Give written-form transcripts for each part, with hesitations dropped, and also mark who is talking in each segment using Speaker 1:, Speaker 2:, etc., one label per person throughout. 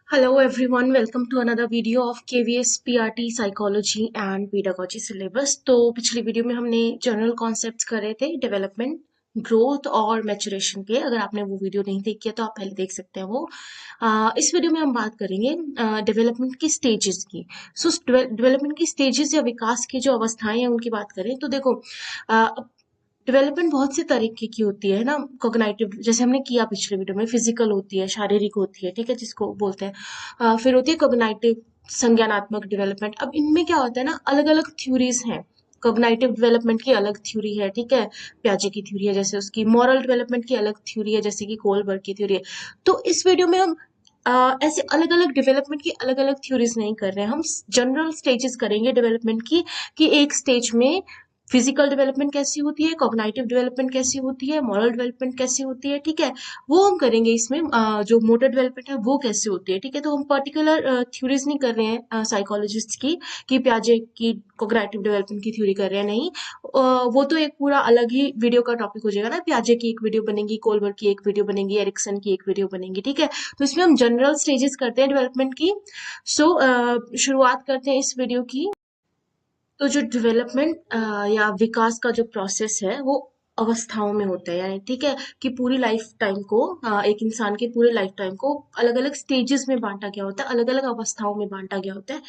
Speaker 1: Hello everyone, welcome to another video of KVS PRT Psychology and Pedagogy syllabus। तो पिछली video में हमने general concepts करे थे डेवलपमेंट, ग्रोथ और मैचुरेशन के। अगर आपने वो वीडियो नहीं देखी है तो आप पहले देख सकते हैं वो। इस वीडियो में हम बात करेंगे डेवलपमेंट की स्टेजेस की। सो डेवलपमेंट की स्टेजेस या विकास की जो अवस्थाएं हैं उनकी बात करें तो देखो, डेवलपमेंट बहुत से तरीके की होती है ना। कॉग्निटिव, जैसे हमने किया पिछले वीडियो में, फिजिकल होती है, शारीरिक होती है, ठीक है, जिसको बोलते हैं। फिर होती है कॉग्निटिव, संज्ञानात्मक डेवलपमेंट। अब इनमें क्या होता है ना, अलग अलग थ्योरीज हैं। कॉग्निटिव डेवलपमेंट की अलग थ्योरी है, ठीक है, प्याजे की थ्योरी है जैसे उसकी। मॉरल डेवलपमेंट की अलग थ्योरी है जैसे कि कोलबर्ग की थ्योरी है। तो इस वीडियो में हम ऐसे अलग अलग डेवलपमेंट की अलग अलग थ्योरीज नहीं कर रहे हैं, हम जनरल स्टेजेस करेंगे डेवलपमेंट की। कि एक स्टेज में फिजिकल डेवलपमेंट कैसी होती है, कॉग्निटिव डेवलपमेंट कैसी होती है, मॉरल डेवलपमेंट कैसी होती है, ठीक है, वो हम करेंगे इसमें। जो मोटर डेवलपमेंट है वो कैसे होती है, ठीक है। तो हम पर्टिकुलर थ्योरीज नहीं कर रहे हैं साइकोलॉजिस्ट की कि प्याजे की कॉग्निटिव डेवलपमेंट की थ्योरी कर रहे हैं, नहीं। वो तो एक पूरा अलग ही वीडियो का टॉपिक हो जाएगा ना। प्याजे की एक वीडियो बनेगी, कोलबर्ग की एक वीडियो बनेगी, एरिक्सन की एक वीडियो बनेगी, ठीक है। तो इसमें हम जनरल स्टेजेस करते हैं डेवलपमेंट की। सो शुरुआत करते हैं इस वीडियो की। तो जो डेवलपमेंट या विकास का जो प्रोसेस है वो अवस्थाओं में होता है, यानी ठीक है, कि पूरी लाइफ टाइम को, एक इंसान के पूरे लाइफ टाइम को अलग अलग स्टेजेस में बांटा गया होता है, अलग अलग अवस्थाओं में बांटा गया होता है।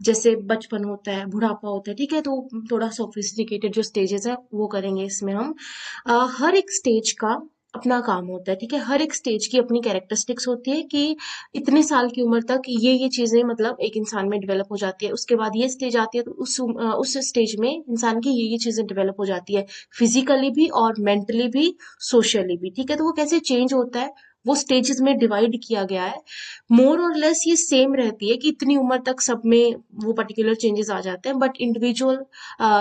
Speaker 1: जैसे बचपन होता है, बुढ़ापा होता है, ठीक है। तो थोड़ा सोफिस्टिकेटेड जो स्टेजेस है वो करेंगे इसमें हम। हर एक स्टेज का अपना काम होता है, ठीक है। हर एक स्टेज की अपनी कैरेक्टरिस्टिक्स होती है कि इतने साल की उम्र तक ये चीजें मतलब एक इंसान में डेवलप हो जाती है। उसके बाद ये स्टेज आती है तो उस स्टेज में इंसान की ये चीजें डेवलप हो जाती है, फिजिकली भी और मेंटली भी, सोशली भी, ठीक है। तो वो कैसे चेंज होता है, वो स्टेजेस में डिवाइड किया गया है। मोर और लेस ये सेम रहती है कि इतनी उम्र तक सब में वो पर्टिकुलर चेंजेस आ जाते हैं, बट इंडिविजुअल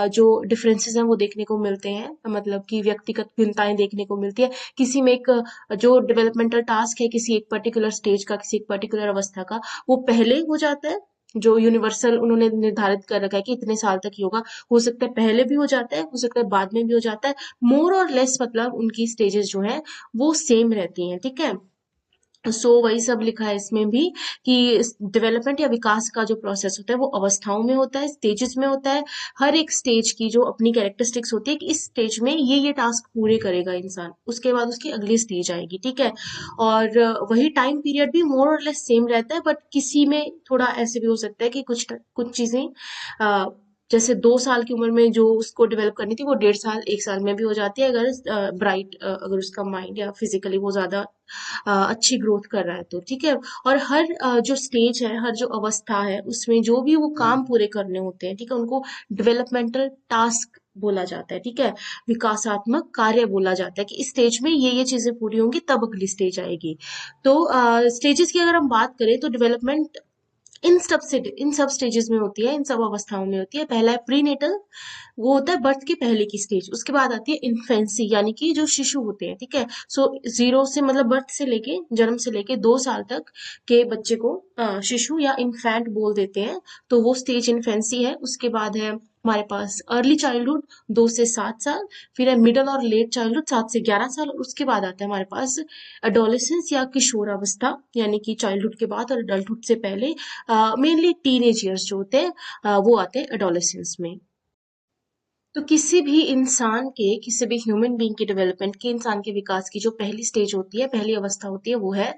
Speaker 1: जो डिफरेंसेस हैं वो देखने को मिलते हैं, मतलब कि व्यक्तिगत भिन्नताएं देखने को मिलती है। किसी में एक जो डेवलपमेंटल टास्क है किसी एक पर्टिकुलर स्टेज का, किसी एक पर्टिकुलर अवस्था का, वो पहले हो जाता है। जो यूनिवर्सल उन्होंने निर्धारित कर रखा है कि इतने साल तक ही होगा, हो सकता है पहले भी हो जाता है, हो सकता है बाद में भी हो जाता है। मोर और लेस मतलब उनकी स्टेजेस जो हैं वो सेम रहती हैं, ठीक है। सो वही सब लिखा है इसमें भी कि डेवलपमेंट या विकास का जो प्रोसेस होता है वो अवस्थाओं में होता है, स्टेजेस में होता है। हर एक स्टेज की जो अपनी कैरेक्टरिस्टिक्स होती है कि इस स्टेज में ये टास्क पूरे करेगा इंसान, उसके बाद उसकी अगली स्टेज आएगी, ठीक है। और वही टाइम पीरियड भी मोर और लेस सेम रहता है, बट किसी में थोड़ा ऐसे भी हो सकता है कि कुछ चीजें जैसे 2 साल की उम्र में जो उसको डेवलप करनी थी वो 1.5 साल 1 साल में भी हो जाती है, अगर ब्राइट, अगर उसका माइंड या फिजिकली वो ज्यादा अच्छी ग्रोथ कर रहा है तो, ठीक है। और हर जो स्टेज है, हर जो अवस्था है, उसमें जो भी वो काम पूरे करने होते हैं, ठीक है, उनको डेवलपमेंटल टास्क बोला जाता है, ठीक है। विकासात्मक कार्य बोला जाता है कि इस स्टेज में ये चीजें पूरी होंगी तब अगली स्टेज आएगी। तो स्टेजेस की अगर हम बात करें तो डेवलपमेंट इन सब स्टेजेस में होती है, इन सब अवस्थाओं में होती है। पहला है प्रीनेटल, वो होता है बर्थ के पहले की स्टेज। उसके बाद आती है इन्फेंसी, यानी कि जो शिशु होते हैं, ठीक है। सो जीरो से मतलब बर्थ से लेके, जन्म से लेके 2 साल तक के बच्चे को शिशु या इन्फेंट बोल देते हैं। तो वो स्टेज इन्फेंसी है। उसके बाद है हमारे पास अर्ली चाइल्डहुड, 2 से 7 साल। फिर है मिडल और लेट चाइल्डहुड, 7 से 11 साल। और उसके बाद आता है हमारे पास एडोलेसेंस या किशोरावस्था, यानी कि चाइल्डहुड के बाद और अडल्टहुड से पहले। मेनली टीनेज ईयर्स जो होते हैं वो आते हैं एडोलेसेंस में। तो किसी भी इंसान के, किसी भी ह्यूमन बीइंग की डेवलपमेंट की, इंसान के विकास की जो पहली स्टेज होती है, पहली अवस्था होती है, वो है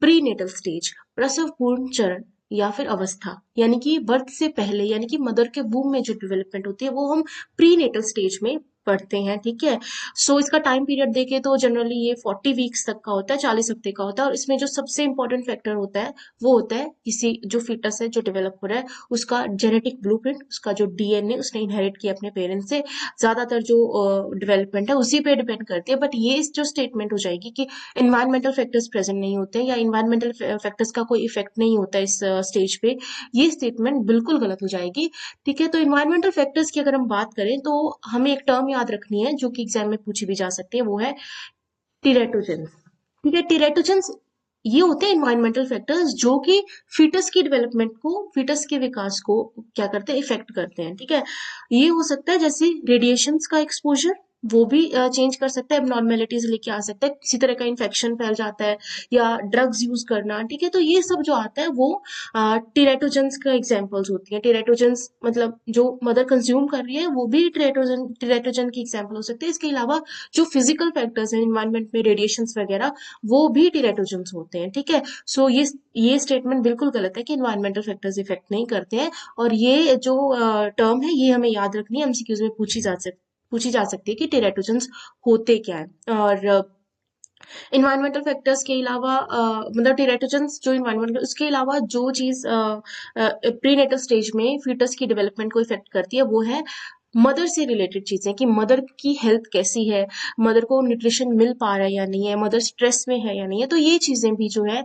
Speaker 1: प्रीनेटल स्टेज, प्रसव पूर्ण चरण या फिर अवस्था। यानी कि बर्थ से पहले, यानी कि मदर के वूम में जो डेवलपमेंट होती है वो हम प्रीनेटल स्टेज में पढ़ते हैं, ठीक है। सो इसका टाइम पीरियड देखे तो जनरली ये 40 वीक्स तक का होता है, 40 हफ्ते का होता है। और इसमें जो सबसे इंपॉर्टेंट फैक्टर होता है वो होता है किसी जो फीटस है जो डेवलप हो रहा है उसका जेनेटिक ब्लूप्रिंट, उसका जो डीएनए उसने इनहेरिट किया अपने पेरेंट्स से। ज्यादातर जो डेवलपमेंट है उसी पे डिपेंड करती है। बट ये जो स्टेटमेंट हो जाएगी कि इन्वायरमेंटल फैक्टर्स प्रेजेंट नहीं होते या इन्वायरमेंटल फैक्टर्स का कोई इफेक्ट नहीं होता इस स्टेज पे, ये स्टेटमेंट बिल्कुल गलत हो जाएगी, ठीक है। तो इन्वायरमेंटल फैक्टर्स की अगर हम बात करें तो हमें एक टर्म याद रखनी है जो कि एग्जाम में पूछी भी जा सकती है, वो है टीरेटोजेंस, ठीक है। टीरेटोजेंस ये होते हैं इन्वायरमेंटल फैक्टर्स जो कि फीटस की डेवलपमेंट को, फीटस के विकास को क्या करते हैं, इफेक्ट करते हैं, ठीक है। ये हो सकता है जैसे रेडिएशंस का एक्सपोजर, वो भी चेंज कर सकता है, एबनॉर्मेलिटीज लेके आ सकता है, किसी तरह का इन्फेक्शन फैल जाता है या ड्रग्स यूज करना, ठीक है। तो ये सब जो आता है वो टेरेटोजेंस का एग्जांपल्स होती है। टेरेटोजेंस मतलब जो मदर कंज्यूम कर रही है वो भी टेरेटोजन की एग्जांपल हो सकती है। इसके अलावा जो फिजिकल फैक्टर्स हैं इन्वायरमेंट में, रेडिएशंस वगैरह, वो भी टेरेटोजेंस होते हैं, ठीक है। सो ये स्टेटमेंट बिल्कुल गलत है कि इन्वायरमेंटल फैक्टर्स इफेक्ट नहीं करते हैं। और ये जो टर्म है ये हमें याद रखनी है, एमसीक्यूज में पूछी जा सकती है कि टेरेटोजेंस होते क्या है। और इन्वायरमेंटल फैक्टर्स के अलावा मतलब टेरेटोजेंस जो इन्वायरमेंट, उसके अलावा जो चीज प्रीनेटल स्टेज में फीटस की डेवलपमेंट को इफेक्ट करती है वो है मदर से रिलेटेड चीजें, कि मदर की हेल्थ कैसी है, मदर को न्यूट्रिशन मिल पा रहा है या नहीं है, मदर स्ट्रेस में है या नहीं है। तो ये चीजें भी जो है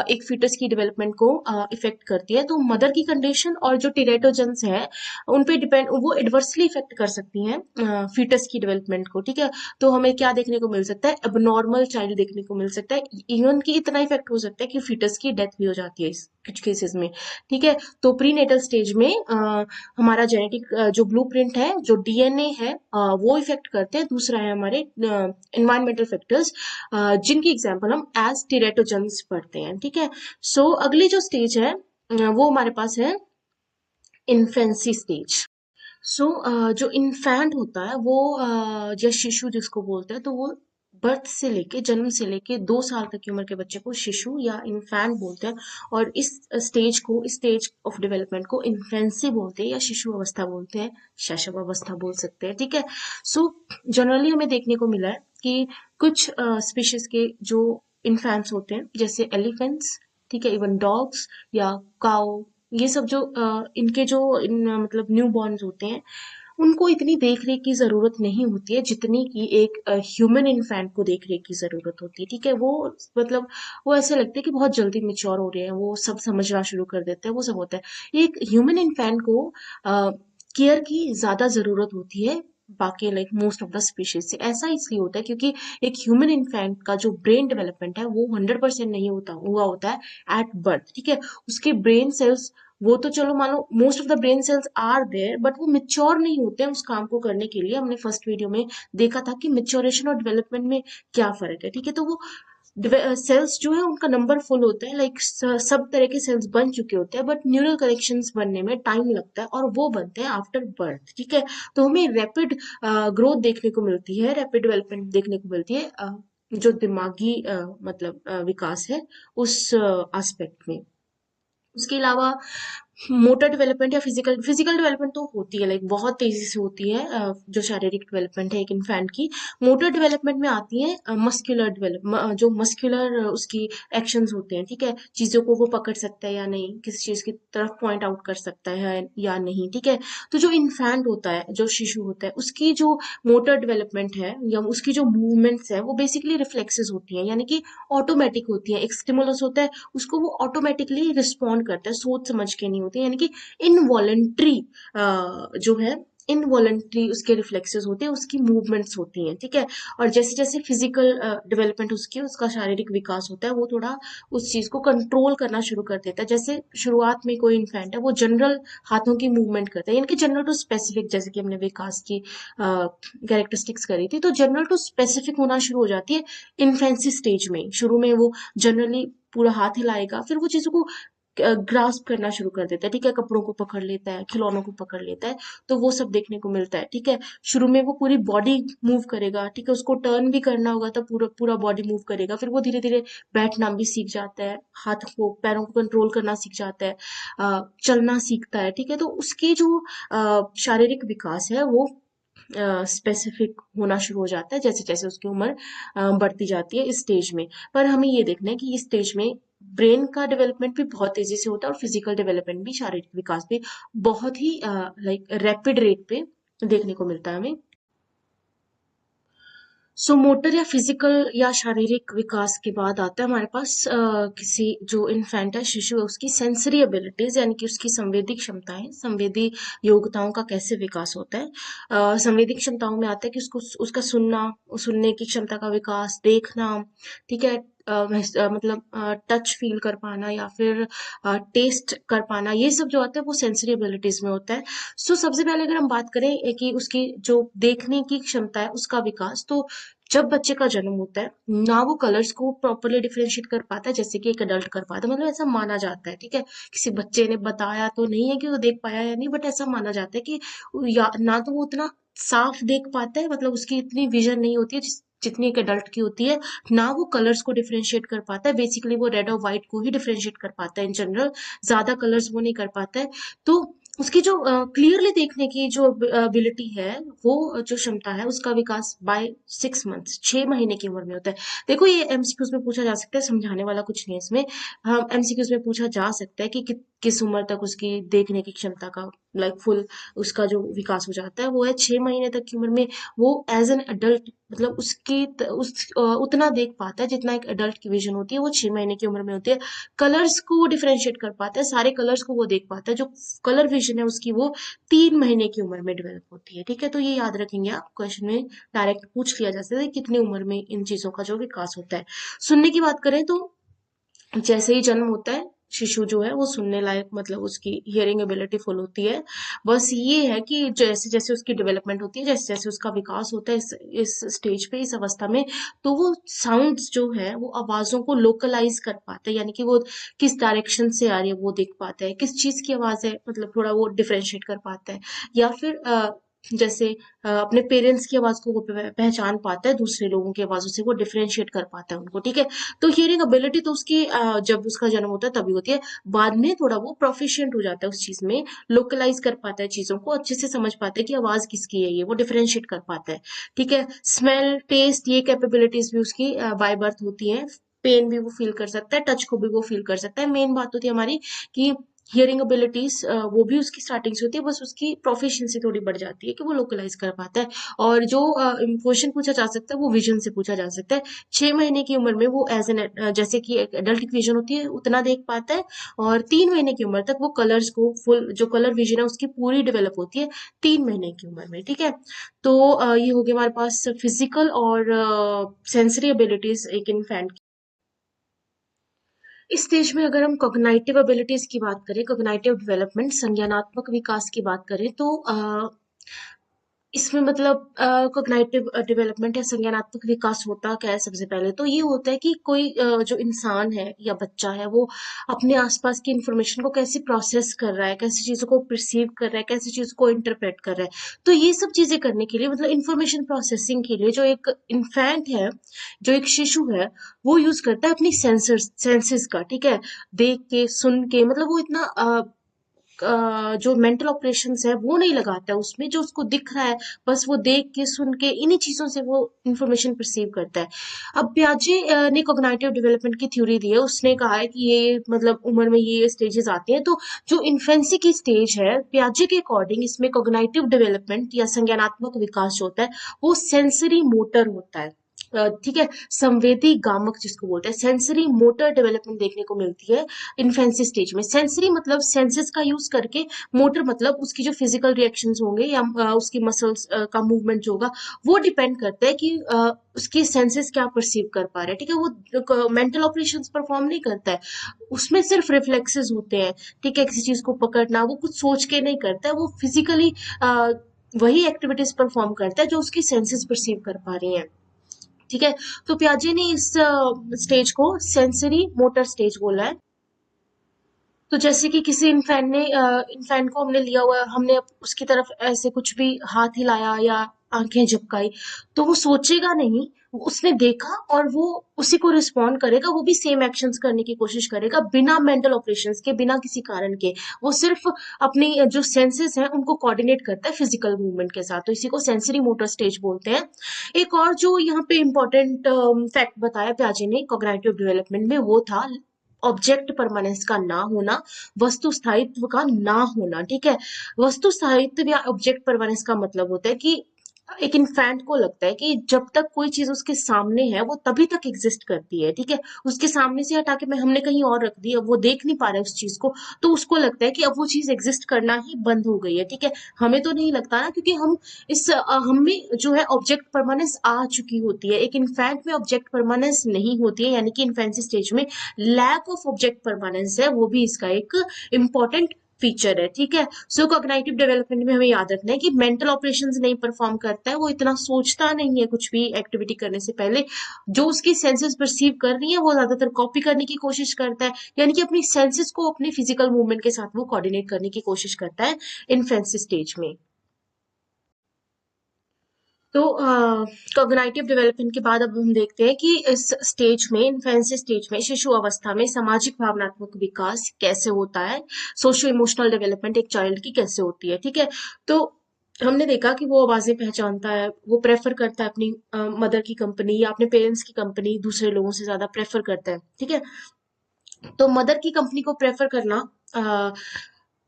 Speaker 1: एक फीटस की डेवलपमेंट को इफेक्ट करती है। तो मदर की कंडीशन और जो टेरेटोजेंस है उन पे डिपेंड, वो एडवर्सली इफेक्ट कर सकती हैं फीटस की डेवलपमेंट को, ठीक है। तो हमें क्या देखने को मिल सकता है, एबनॉर्मल चाइल्ड देखने को मिल सकता है, इवन कि इतना इफेक्ट हो सकता है कि फीटस की डेथ भी हो जाती है कुछ केसेस में, ठीक है। तो प्री नेटल स्टेज में हमारा जेनेटिक जो ब्लूप्रिंट है, जो डीएनए है, वो इफेक्ट करते हैं। दूसरा है हमारे इन्वायरमेंटल फैक्टर्स, जिनकी एग्जांपल हम एज टेरेटोजेंस पढ़ते हैं, ठीक है। सो अगली जो स्टेज है वो हमारे पास है इन्फेंसी स्टेज। जो इन्फैंट होता है वो या शिशु जिसको बोलते हैं, तो वो बर्थ से लेके, जन्म से लेके 2 साल तक की उम्र के बच्चे को शिशु या इन्फैंट बोलते हैं। और इस स्टेज ऑफ डेवलपमेंट को इन्फेंसी बोलते हैं या शिशु अवस्था बोलते हैं, शैशव अवस्था बोल सकते हैं, ठीक है। सो जनरली हमें देखने को मिला है कि कुछ स्पीशीज के जो इन्फैंट्स होते हैं, जैसे एलिफेंट्स, ठीक है, इवन डॉग्स या काउ, ये सब जो इनके जो मतलब न्यू बॉर्न्स होते हैं, उनको इतनी देख रेख की जरूरत नहीं होती है जितनी कि एक ह्यूमन इन्फैंट को देख रेख की जरूरत होती है, ठीक है। वो मतलब वो ऐसे लगते हैं कि बहुत जल्दी मिच्योर हो रहे हैं, वो सब समझना शुरू कर देते हैं, वो सब होता है। एक ह्यूमन इन्फैंट को केयर की ज्यादा जरूरत होती है बाकी like most of the species से। ऐसा इसलिए होता है क्योंकि एक ह्यूमन इन्फैंट का जो ब्रेन डेवलपमेंट है वो 100% नहीं होता है एट बर्थ, ठीक है। उसके ब्रेन सेल्स, वो तो चलो मान लो most of the brain cells are there, but वो मिच्योर नहीं होते हैं उस काम को करने के लिए। हमने फर्स्ट वीडियो में देखा था कि मिच्योरेशन और डेवलपमेंट में क्या फर्क है, ठीक है। तो वो सेल्स जो है उनका नंबर फुल होता है, लाइक सब तरह के सेल्स बन चुके होते हैं, बट न्यूरल कनेक्शंस बनने में टाइम लगता है और वो बनते हैं आफ्टर बर्थ, ठीक है। तो हमें रैपिड ग्रोथ देखने को मिलती है, रैपिड डेवलपमेंट देखने को मिलती है जो दिमागी मतलब विकास है उस एस्पेक्ट में। उसके अलावा मोटर डेवलपमेंट या फिजिकल डेवलपमेंट तो होती है, लाइक बहुत तेजी से होती है जो शारीरिक डेवलपमेंट है एक इन्फेंट की। मोटर डेवलपमेंट में आती है मस्कुलर डेवलप, जो मस्कुलर उसकी एक्शंस होते हैं, ठीक है। चीजों को वो पकड़ सकता है या नहीं, किसी चीज की तरफ पॉइंट आउट कर सकता है या नहीं, ठीक है। तो जो इन्फेंट होता है, जो शिशु होता है, उसकी जो मोटर डेवलपमेंट है या उसकी जो मूवमेंट्स है वो बेसिकली रिफ्लेक्सेस होती हैं, यानी कि ऑटोमेटिक होती है। एक स्टिमुलस होता है, उसको वो ऑटोमेटिकली रिस्पॉन्ड करता है, सोच समझ के नहीं होती है, यानी कि इनवॉलेंट्री जो है, इनवॉलेंट्री उसके रिफ्लेक्सेस होते हैं, उसकी मूवमेंट्स होती हैं, ठीक है। और जैसे जैसे फिजिकल डेवलपमेंट उसका शारीरिक विकास होता है, वो थोड़ा उस चीज को कंट्रोल करना शुरू कर देता है। जैसे शुरुआत में कोई इन्फेंट है वो जनरल हाथों की मूवमेंट करता है, यानी कि जनरल टू स्पेसिफिक, जैसे कि हमने विकास की कैरेक्टरिस्टिक्स करी थी, तो जनरल टू स्पेसिफिक होना शुरू हो जाती है इन्फेंसी स्टेज में। शुरू में वो जनरली पूरा हाथ हिलाएगा, फिर वो चीजों को ग्रास्प करना शुरू कर देता है, ठीक है। कपड़ों को पकड़ लेता है, खिलौनों को पकड़ लेता है, तो वो सब देखने को मिलता है, ठीक है। शुरू में वो पूरी बॉडी मूव करेगा, ठीक है, उसको टर्न भी करना होगा तो पूरा पूरा बॉडी मूव करेगा। फिर वो धीरे धीरे बैठना भी सीख जाता है, हाथ को पैरों को कंट्रोल करना सीख जाता है, चलना सीखता है, ठीक है। तो उसकी जो शारीरिक विकास है वो स्पेसिफिक होना शुरू हो जाता है जैसे जैसे उसकी उम्र बढ़ती जाती है इस स्टेज में। पर हमें ये देखना है कि इस स्टेज में ब्रेन का डेवलपमेंट भी बहुत तेजी से होता है और फिजिकल डेवलपमेंट भी, शारीरिक विकास भी बहुत ही लाइक रैपिड रेट पे देखने को मिलता है हमें। मोटर या फिजिकल या शारीरिक विकास के बाद आता है हमारे पास किसी जो इन्फेंट है, शिशु है, उसकी सेंसरी एबिलिटीज, यानी कि उसकी संवेदी क्षमताएं, संवेदी योग्यताओं का कैसे विकास होता है। संवेदी क्षमताओं में आता है कि उसको उसका सुनने की क्षमता का विकास, देखना, ठीक है, मतलब टच फील कर पाना या फिर टेस्ट कर पाना, ये सब जो होता है वो सेंसरी एबिलिटीज में होता है। सो सबसे पहले अगर हम बात करें कि उसकी जो देखने की क्षमता है उसका विकास, तो जब बच्चे का जन्म होता है ना वो कलर्स को प्रॉपरली डिफरेंशिएट कर पाता है जैसे कि एक अडल्ट कर पाता है, मतलब ऐसा माना जाता है, ठीक है। किसी बच्चे ने बताया तो नहीं है कि वो देख पाया या नहीं, बट ऐसा माना जाता है कि या ना तो वो उतना साफ देख पाता है, मतलब उसकी इतनी विजन नहीं होती है जितनी एक अडल्ट की होती है, ना वो कलर्स को डिफरेंशिएट कर पाता है। बेसिकली वो रेड और व्हाइट को ही डिफरेंशिएट कर पाता है इन जनरल, ज्यादा कलर्स वो नहीं कर पाता है। तो उसकी जो क्लियरली देखने की जो एबिलिटी है, वो जो क्षमता है उसका विकास बाय 6 मंथ्स, 6 महीने की उम्र में होता है। देखो ये एमसीक्यूज में पूछा जा सकता है, समझाने वाला कुछ नहीं है इसमें। हम एमसीक्यूज में पूछा जा सकता है कि किस उम्र तक उसकी देखने की क्षमता का लाइक फुल उसका जो विकास हो जाता है, वो है 6 महीने तक की उम्र में। वो एज एन अडल्ट, मतलब उतना देख पाता है जितना एक अडल्ट की विजन होती है, वो 6 महीने की उम्र में होती है। कलर्स को वो डिफरेंशिएट कर पाता है, सारे कलर्स को वो देख पाता है, जो कलर विजन है उसकी वो 3 महीने की उम्र में डेवलप होती है, ठीक है। तो ये याद रखेंगे आप, क्वेश्चन में डायरेक्ट पूछ लिया जा सकता है कितनी उम्र में इन चीजों का जो विकास होता है। सुनने की बात करें तो जैसे ही जन्म होता है शिशु जो है वो सुनने लायक, मतलब उसकी हियरिंग एबिलिटी फुल होती है। बस ये है कि जैसे जैसे उसकी डेवलपमेंट होती है, जैसे जैसे उसका विकास होता है इस स्टेज पे, इस अवस्था में, तो वो साउंड्स जो है वो आवाजों को लोकलाइज कर पाता है, यानी कि वो किस डायरेक्शन से आ रही है वो देख पाता है, किस चीज की आवाज है मतलब थोड़ा वो डिफरेंशिएट कर पाता है। या फिर जैसे अपने पेरेंट्स की आवाज को वो पहचान पाता है, दूसरे लोगों की आवाजों से वो डिफरेंशिएट कर पाता है उनको, ठीक है। तो हियरिंग एबिलिटी तो उसकी जब उसका जन्म होता है तभी होती है। बाद में थोड़ा वो प्रोफिशिएंट हो जाता है उस चीज में, लोकलाइज कर पाता है चीजों को, अच्छे से समझ पाता है कि आवाज किसकी है, ये वो डिफरेंशिएट कर पाता है, ठीक है। स्मेल, टेस्ट, ये कैपेबिलिटीज भी उसकी बाय बर्थ होती है। पेन भी वो फील कर सकता है, टच को भी वो फील कर सकता है। मेन बात होती है हमारी कि हियरिंग एबिलिटीज वो भी उसकी स्टार्टिंग से होती है, बस उसकी प्रोफिशिएंसी थोड़ी बढ़ जाती है कि वो लोकलाइज कर पाता है। और जो क्वेश्चन पूछा जा सकता है वो विजन से पूछा जा सकता है। 6 महीने की उम्र में वो एज एन जैसे कि एक अडल्ट की विजन होती है उतना देख पाता है, और 3 महीने की उम्र तक वो कलर्स को फुल, जो कलर विजन है उसकी पूरी डेवलप होती है 3 महीने की उम्र में, ठीक है। तो ये हो गया हमारे पास फिजिकल और सेंसरी एबिलिटीज एक इन्फेंट। इस स्टेज में अगर हम कॉग्नाइटिव एबिलिटीज की बात करें, कॉग्नाइटिव डेवलपमेंट, संज्ञानात्मक विकास की बात करें, तो इसमें मतलब कॉग्निटिव डेवलपमेंट या संज्ञानात्मक विकास होता क्या है। सबसे पहले तो ये होता है कि कोई जो इंसान है या बच्चा है वो अपने आसपास की इंफॉर्मेशन को कैसे प्रोसेस कर रहा है, कैसी चीजों को परसीव कर रहा है, कैसी चीजों को इंटरप्रेट कर रहा है। तो ये सब चीजें करने के लिए, मतलब इंफॉर्मेशन प्रोसेसिंग के लिए, जो एक इन्फेंट है, जो एक शिशु है, वो यूज करता है अपनी सेंसेस का, ठीक है। देख के, सुन के, मतलब वो इतना जो मेंटल ऑपरेशंस है वो नहीं लगाता है उसमें, जो उसको दिख रहा है बस वो देख के, सुन के, इन्हीं चीजों से वो इंफॉर्मेशन परसीव करता है। अब पियाजे ने कॉग्निटिव डेवलपमेंट की थ्योरी दी है, उसने कहा है कि ये मतलब उम्र में ये स्टेजेस आती हैं। तो जो इन्फेंसी की स्टेज है पियाजे के अकॉर्डिंग, इसमें कॉग्निटिव डेवलपमेंट या संज्ञानात्मक विकास जो होता है वो सेंसरी मोटर होता है, ठीक है। संवेदी गामक जिसको बोलते हैं, सेंसरी मोटर डेवलपमेंट देखने को मिलती है इन्फेंसी स्टेज में। सेंसरी मतलब सेंसेस का यूज करके, मोटर मतलब उसकी जो फिजिकल रिएक्शंस होंगे या उसकी मसल्स का मूवमेंट जो होगा, वो डिपेंड करता है कि उसके सेंसेस क्या परसीव कर पा रहे हैं, ठीक है। वो मेंटल ऑपरेशंस परफॉर्म नहीं करता है, उसमें सिर्फ रिफ्लेक्सेस होते हैं, ठीक है। किसी चीज को पकड़ना, वो कुछ सोच के नहीं करता है, वो फिजिकली वही एक्टिविटीज परफॉर्म करता है जो उसकी सेंसेस परसीव कर पा रही हैं, ठीक है। तो पियाजे ने इस स्टेज को सेंसरी मोटर स्टेज बोला है। तो जैसे कि किसी इंफैन को हमने लिया हुआ है, हमने उसकी तरफ ऐसे कुछ भी हाथ हिलाया या आंखें झपकाई, तो वो सोचेगा नहीं, उसने देखा और वो उसी को रिस्पॉन्ड करेगा, वो भी सेम एक्शंस करने की कोशिश करेगा बिना मेंटल ऑपरेशंस के, बिना किसी कारण के। वो सिर्फ अपनी जो सेंसेस हैं उनको कोऑर्डिनेट करता है फिजिकल मूवमेंट के साथ, तो इसी को सेंसरी मोटर स्टेज बोलते हैं। एक और जो यहाँ पे इम्पोर्टेंट फैक्ट बताया पियाजे ने कॉग्निटिव डेवलपमेंट में, वो था ऑब्जेक्ट परमानेंस का ना होना, वस्तु स्थायित्व का ना होना, ठीक है। वस्तु स्थायित्व या ऑब्जेक्ट परमानेंस का मतलब होता है कि एक इन्फेंट को लगता है कि जब तक कोई चीज उसके सामने है वो तभी तक एग्जिस्ट करती है, ठीक है। उसके सामने से हटा के मैं हमने कहीं और रख दी, अब वो देख नहीं पा रहा है उस चीज को, तो उसको लगता है कि अब वो चीज एग्जिस्ट करना ही बंद हो गई है, ठीक है। हमें तो नहीं लगता ना, क्योंकि हम में जो है ऑब्जेक्ट परमानेंस आ चुकी होती है। एक इन्फेंट में ऑब्जेक्ट परमानेंस नहीं होती है, यानी कि इन्फेंसी स्टेज में लैक ऑफ ऑब्जेक्ट परमानेंस है, वो भी इसका एक इम्पॉर्टेंट फीचर है, ठीक है। सो कॉग्निटिव डेवलपमेंट में हमें याद रखना है कि मेंटल ऑपरेशंस नहीं परफॉर्म करता है, वो इतना सोचता नहीं है कुछ भी एक्टिविटी करने से पहले। जो उसकी सेंसेस परसीव कर रही है वो ज्यादातर कॉपी करने की कोशिश करता है, यानी कि अपनी सेंसेस को अपने फिजिकल मूवमेंट के साथ वो कोऑर्डिनेट करने की कोशिश करता है इन्फेंसी स्टेज में। तो कॉग्निटिव डेवलपमेंट के बाद अब हम देखते हैं कि इस स्टेज में, इन्फेंसी स्टेज में, शिशु अवस्था में सामाजिक भावनात्मक विकास कैसे होता है, सोशियो इमोशनल डेवलपमेंट एक चाइल्ड की कैसे होती है, ठीक है। तो हमने देखा कि वो आवाजें पहचानता है, वो प्रेफर करता है अपनी मदर की कंपनी या अपने पेरेंट्स की कंपनी दूसरे लोगों से ज्यादा प्रेफर करता है, ठीक है। तो मदर की कंपनी को प्रेफर करना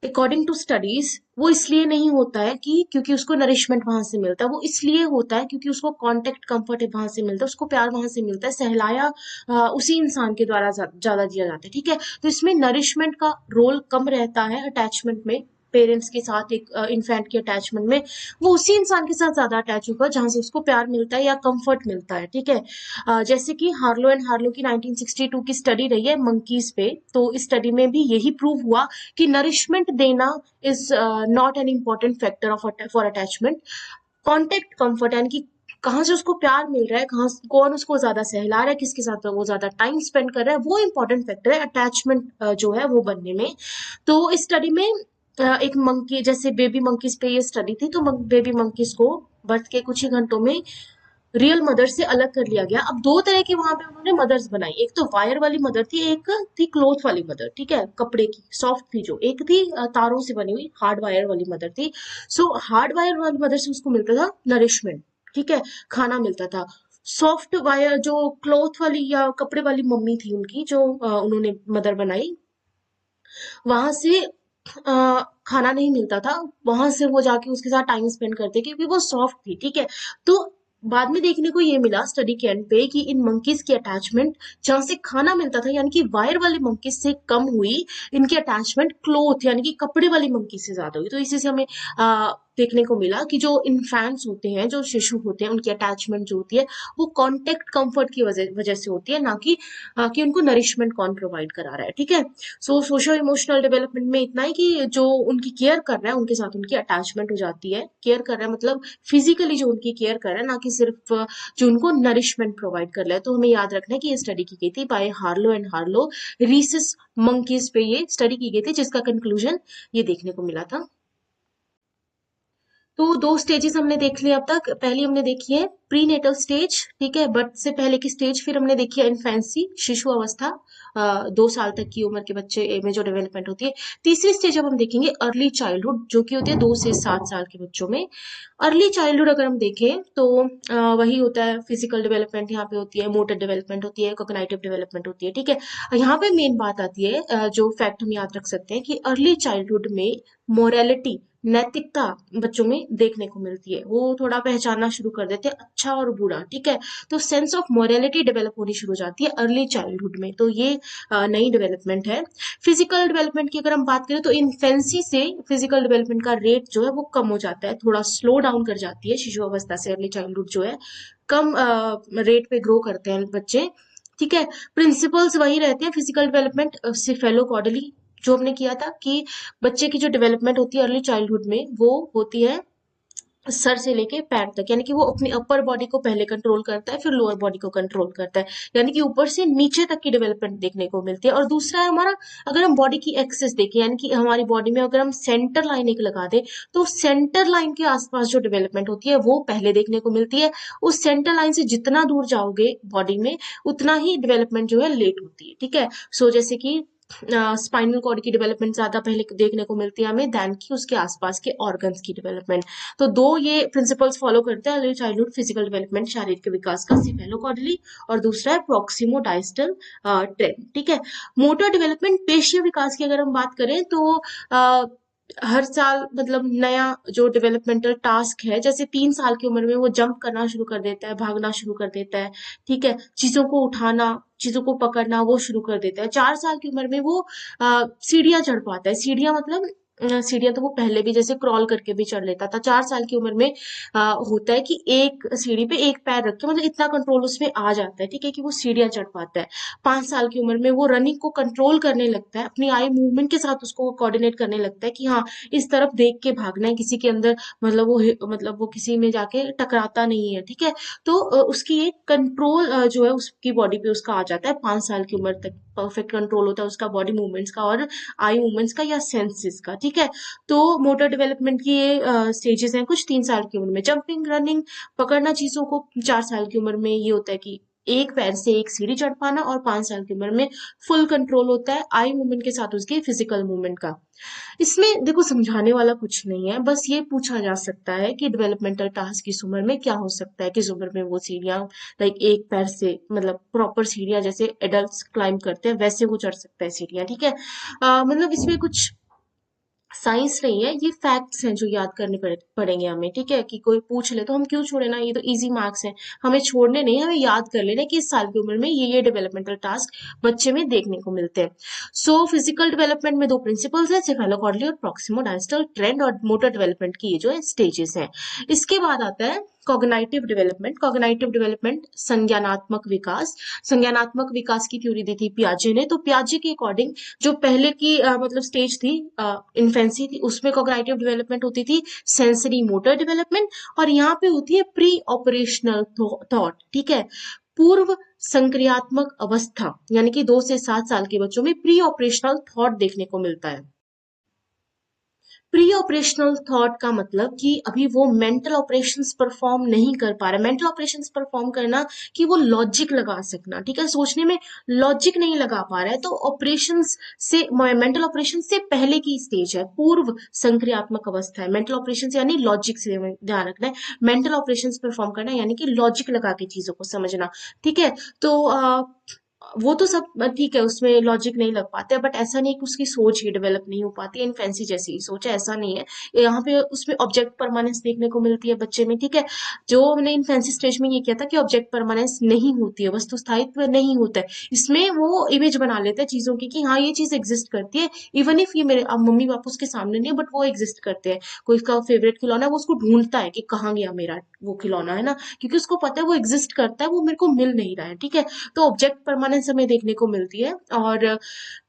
Speaker 1: अकॉर्डिंग टू स्टडीज वो इसलिए नहीं होता है कि क्योंकि उसको नरिशमेंट वहां से मिलता है, वो इसलिए होता है क्योंकि उसको कांटेक्ट कंफर्ट वहां से मिलता है, उसको प्यार वहां से मिलता है, सहलाया उसी इंसान के द्वारा ज्यादा दिया जाता है, ठीक है। तो इसमें नरिशमेंट का रोल कम रहता है अटैचमेंट में, पेरेंट्स के साथ एक इन्फेंट के अटैचमेंट में वो उसी इंसान के साथ ज्यादा अटैच होगा जहां से उसको प्यार मिलता है या कंफर्ट मिलता है, ठीक है। जैसे कि हार्लो एंड हार्लो की 1962 की स्टडी रही है मंकीज पे, तो इस स्टडी में भी यही प्रूव हुआ कि नरिशमेंट देना is not an important factor of for attachment. Contact comfort यानी कि कहाँ से उसको प्यार मिल रहा है, कहाँ कौन उसको ज्यादा सहला रहा है, किसके साथ वो ज्यादा टाइम स्पेंड कर रहा है, वो इंपॉर्टेंट फैक्टर है अटैचमेंट जो है वो बनने में। तो इस स्टडी में एक मंकी, जैसे बेबी मंकीज पे ये स्टडी थी, तो बेबी मंकीज को बर्थ के कुछ ही घंटों में रियल मदर से अलग कर लिया गया। अब दो तरह की वहां पे उन्होंने मदर्स बनाई, एक तो वायर वाली मदर थी, एक थी क्लोथ वाली मदर, ठीक है, कपड़े की सॉफ्ट थी, जो एक थी तारों से बनी हुई हार्ड वायर वाली मदर थी। सो हार्ड वायर वाली मदर से उसको मिलता था नरिशमेंट, ठीक है, खाना मिलता था। सॉफ्ट वायर जो क्लॉथ वाली या कपड़े वाली मम्मी थी उनकी, जो उन्होंने मदर बनाई, वहां से खाना नहीं मिलता था, वहां से वो जाके उसके साथ टाइम स्पेंड करते क्योंकि वो सॉफ्ट थी, ठीक है। तो बाद में देखने को ये मिला स्टडी के एंड पे कि इन मंकीज की अटैचमेंट जहां से खाना मिलता था यानी कि वायर वाली मंकीज से कम हुई, इनकी अटैचमेंट क्लोथ यानी कि कपड़े वाली मंकी से ज्यादा हुई। तो इसी से हमें देखने को मिला कि जो इन्फेंट्स होते हैं, जो शिशु होते हैं, उनकी अटैचमेंट जो होती है वो कॉन्टेक्ट कंफर्ट की वजह से होती है, ना कि उनको नरिशमेंट कौन प्रोवाइड करा रहा है, ठीक है। सो सोशल इमोशनल डेवलपमेंट में इतना ही कि जो उनकी केयर कर रहा है उनके साथ उनकी अटैचमेंट हो जाती है। केयर कर रहा है मतलब फिजिकली जो उनकी केयर कर रहा है, ना कि सिर्फ जो उनको नरिशमेंट प्रोवाइड कर रहा है। तो हमें याद रखना है कि ये स्टडी की गई थी by Harlow and Harlow, rhesus monkeys पे ये स्टडी की गई थी, जिसका कंक्लूजन ये देखने को मिला था। तो दो स्टेजेस हमने देख लिए अब तक। पहली हमने देखी है प्री नेटल स्टेज, ठीक है, बर्थ से पहले की स्टेज। फिर हमने देखी है इन्फेंसी, शिशु अवस्था, 2 साल तक की उम्र के बच्चे में जो डेवलपमेंट होती है। तीसरी स्टेज अब हम देखेंगे अर्ली चाइल्डहुड, जो कि होती है 2 से 7 साल के बच्चों में। अर्ली चाइल्डहुड अगर हम देखें तो वही होता है, फिजिकल डेवलपमेंट यहाँ पे होती है, मोटर डेवलपमेंट होती है, कॉग्निटिव डेवलपमेंट होती है, ठीक है। यहाँ पे मेन बात आती है, जो फैक्ट हम याद रख सकते हैं कि अर्ली चाइल्डहुड में मोरालिटी, नैतिकता बच्चों में देखने को मिलती है, वो थोड़ा पहचानना शुरू कर देते हैं अच्छा और बुरा, ठीक है। तो सेंस ऑफ मोरालिटी डेवलप होनी शुरू हो जाती है अर्ली चाइल्डहुड में, तो ये नई डेवलपमेंट है। फिजिकल डेवलपमेंट की अगर हम बात करें तो इन्फेंसी से फिजिकल डेवलपमेंट का रेट जो है वो कम हो जाता है, थोड़ा स्लो डाउन कर जाती है शिशु अवस्था से अर्ली चाइल्डहुड जो है, कम रेट पे ग्रो करते हैं बच्चे, ठीक है। प्रिंसिपल्स वही रहते हैं, फिजिकल डेवलपमेंट सिफेलोपॉडली जो हमने किया था कि बच्चे की जो डेवलपमेंट होती है अर्ली चाइल्डहुड में वो होती है सर से लेके पैर तक, यानी कि वो अपनी अपर बॉडी को पहले कंट्रोल करता है फिर लोअर बॉडी को कंट्रोल करता है, यानी कि ऊपर से नीचे तक की डेवलपमेंट देखने को मिलती है। और दूसरा है हमारा, अगर हम बॉडी की एक्सेस देखें, यानी कि हमारी बॉडी में अगर हम सेंटर लाइन एक लगा दें तो सेंटर लाइन के आसपास जो डेवलपमेंट होती है वो पहले देखने को मिलती है। उस सेंटर लाइन से जितना दूर जाओगे बॉडी में उतना ही डेवलपमेंट जो है लेट होती है, ठीक है। सो जैसे कि स्पाइनल कॉर्ड की डेवलपमेंट ज्यादा पहले देखने को मिलती है हमें देन की उसके आसपास के ऑर्गन्स की डेवलपमेंट। तो दो ये प्रिंसिपल्स फॉलो करते हैं अर्ली चाइल्डहुड फिजिकल डेवलपमेंट शारीरिक विकास का, सिफेलोकॉर्डली, और दूसरा है प्रोक्सिमो डाइस्टल ट्रेंड, ठीक है। मोटर डेवलपमेंट पेशीय विकास की अगर हम बात करें तो हर साल मतलब नया जो डेवलपमेंटल टास्क है, जैसे 3 साल की उम्र में वो जंप करना शुरू कर देता है, भागना शुरू कर देता है, ठीक है, चीजों को उठाना, चीजों को पकड़ना वो शुरू कर देता है। 4 साल की उम्र में वो सीढ़ियां चढ़ पाता है। सीढ़ियां मतलब सीढ़ियां तो वो पहले भी जैसे क्रॉल करके भी चढ़ लेता था। 4 साल की उम्र में होता है कि एक सीढ़ी पे एक पैर रख के, मतलब इतना कंट्रोल उसमें आ जाता है, ठीक है, कि वो सीढ़ियां चढ़ पाता है। 5 साल की उम्र में वो रनिंग को कंट्रोल करने लगता है, अपनी आई मूवमेंट के साथ उसको कोऑर्डिनेट करने लगता है कि हाँ, इस तरफ देख के भागना है, किसी के अंदर मतलब वो किसी में जाके टकराता नहीं है, ठीक है। तो उसकी एक कंट्रोल जो है उसकी बॉडी पे उसका आ जाता है 5 साल की उम्र तक। परफेक्ट कंट्रोल होता है उसका बॉडी मूवमेंट्स का और आई मूवमेंट्स का या सेंसेस का, ठीक है। तो मोटर डेवलपमेंट की ये स्टेजेस हैं कुछ। 3 साल की उम्र में जंपिंग, रनिंग, पकड़ना चीजों को। 4 साल की उम्र में ये होता है कि एक पैर से एक सीढ़ी चढ़ पाना। और 5 साल की उम्र में फुल कंट्रोल होता है आई मूवमेंट के साथ उसके फिजिकल मूवमेंट का। इसमें देखो समझाने वाला कुछ नहीं है, बस ये पूछा जा सकता है कि डेवलपमेंटल टास्क किस उम्र में क्या हो सकता है, किस उम्र में वो सीढ़ियां लाइक एक पैर से मतलब प्रॉपर सीढ़ियां जैसे एडल्ट्स क्लाइंब करते हैं वैसे वो चढ़ सकता है सीढ़ियां, ठीक है। मतलब इसमें कुछ साइंस नहीं है, ये फैक्ट्स हैं जो याद करने पड़ेंगे हमें, ठीक है। कि कोई पूछ ले तो हम क्यों छोड़े ना, ये तो इजी मार्क्स हैं। हमें छोड़ने नहीं, हमें याद कर लेना कि इस साल की उम्र में ये डेवलपमेंटल टास्क बच्चे में देखने को मिलते हैं। सो फिजिकल डेवलपमेंट में दो प्रिंसिपल्स हैं, सेफेलोकॉर्डली और प्रॉक्सिमोडायस्टल ट्रेंड, और मोटर डेवलपमेंट की ये जो है स्टेजेस हैं। इसके बाद आता है कॉग्नाइटिव डेवलपमेंट। कॉग्नाइटिव डेवलपमेंट संज्ञानात्मक विकास। संज्ञानात्मक विकास की थ्योरी दी थी पियाजे ने। तो पियाजे के अकॉर्डिंग जो पहले की मतलब स्टेज थी, इन्फेंसी थी, उसमें कॉग्नाइटिव डेवलपमेंट होती थी सेंसरी मोटर डेवलपमेंट। और यहाँ पे होती है प्री ऑपरेशनल थॉट, ठीक है। पूर्व संक्रियात्मक अवस्था, यानी कि 2 से 7 साल के बच्चों में प्री ऑपरेशनल थॉट देखने को मिलता है। प्री ऑपरेशनल थॉट का मतलब कि अभी वो मेंटल ऑपरेशंस परफॉर्म नहीं कर पा रहा। मेंटल ऑपरेशंस परफॉर्म करना कि वो लॉजिक लगा सकना, ठीक है, सोचने में लॉजिक नहीं लगा पा रहा है, तो ऑपरेशंस से मेंटल ऑपरेशन से पहले की स्टेज है, पूर्व संक्रियात्मक अवस्था है। मेंटल ऑपरेशन यानी लॉजिक से ध्यान रखना है, मेंटल ऑपरेशंस परफॉर्म करना यानी कि लॉजिक लगा के चीजों को समझना, ठीक है। तो वो तो सब ठीक है, उसमें लॉजिक नहीं लग पाते, बट ऐसा नहीं कि उसकी सोच ही डेवलप नहीं हो पाती है, इनफेंसी जैसी ही सोच है, ऐसा नहीं है। यहाँ पे उसमें ऑब्जेक्ट परमानेंस देखने को मिलती है बच्चे में, ठीक है। जो हमने इनफेंसी स्टेज में ये किया था कि ऑब्जेक्ट परमानेंस नहीं होती है, वस्तु स्थायित्व नहीं होता है, इसमें वो इमेज बना लेते हैं चीजों की कि हाँ ये चीज एग्जिस्ट करती है, इवन इफ ये मेरे अब मम्मी पापा उसके सामने नहीं है, बट वो एग्जिस्ट करते हैं। कोई उसका फेवरेट खिलौना है, वो उसको ढूंढता है कि कहाँ गया मेरा वो खिलौना, है ना, क्योंकि उसको पता है वो एग्जिस्ट करता है, वो मेरे को मिल नहीं रहा है, ठीक है। तो ऑब्जेक्ट परमानेंस हमें देखने को मिलती है। और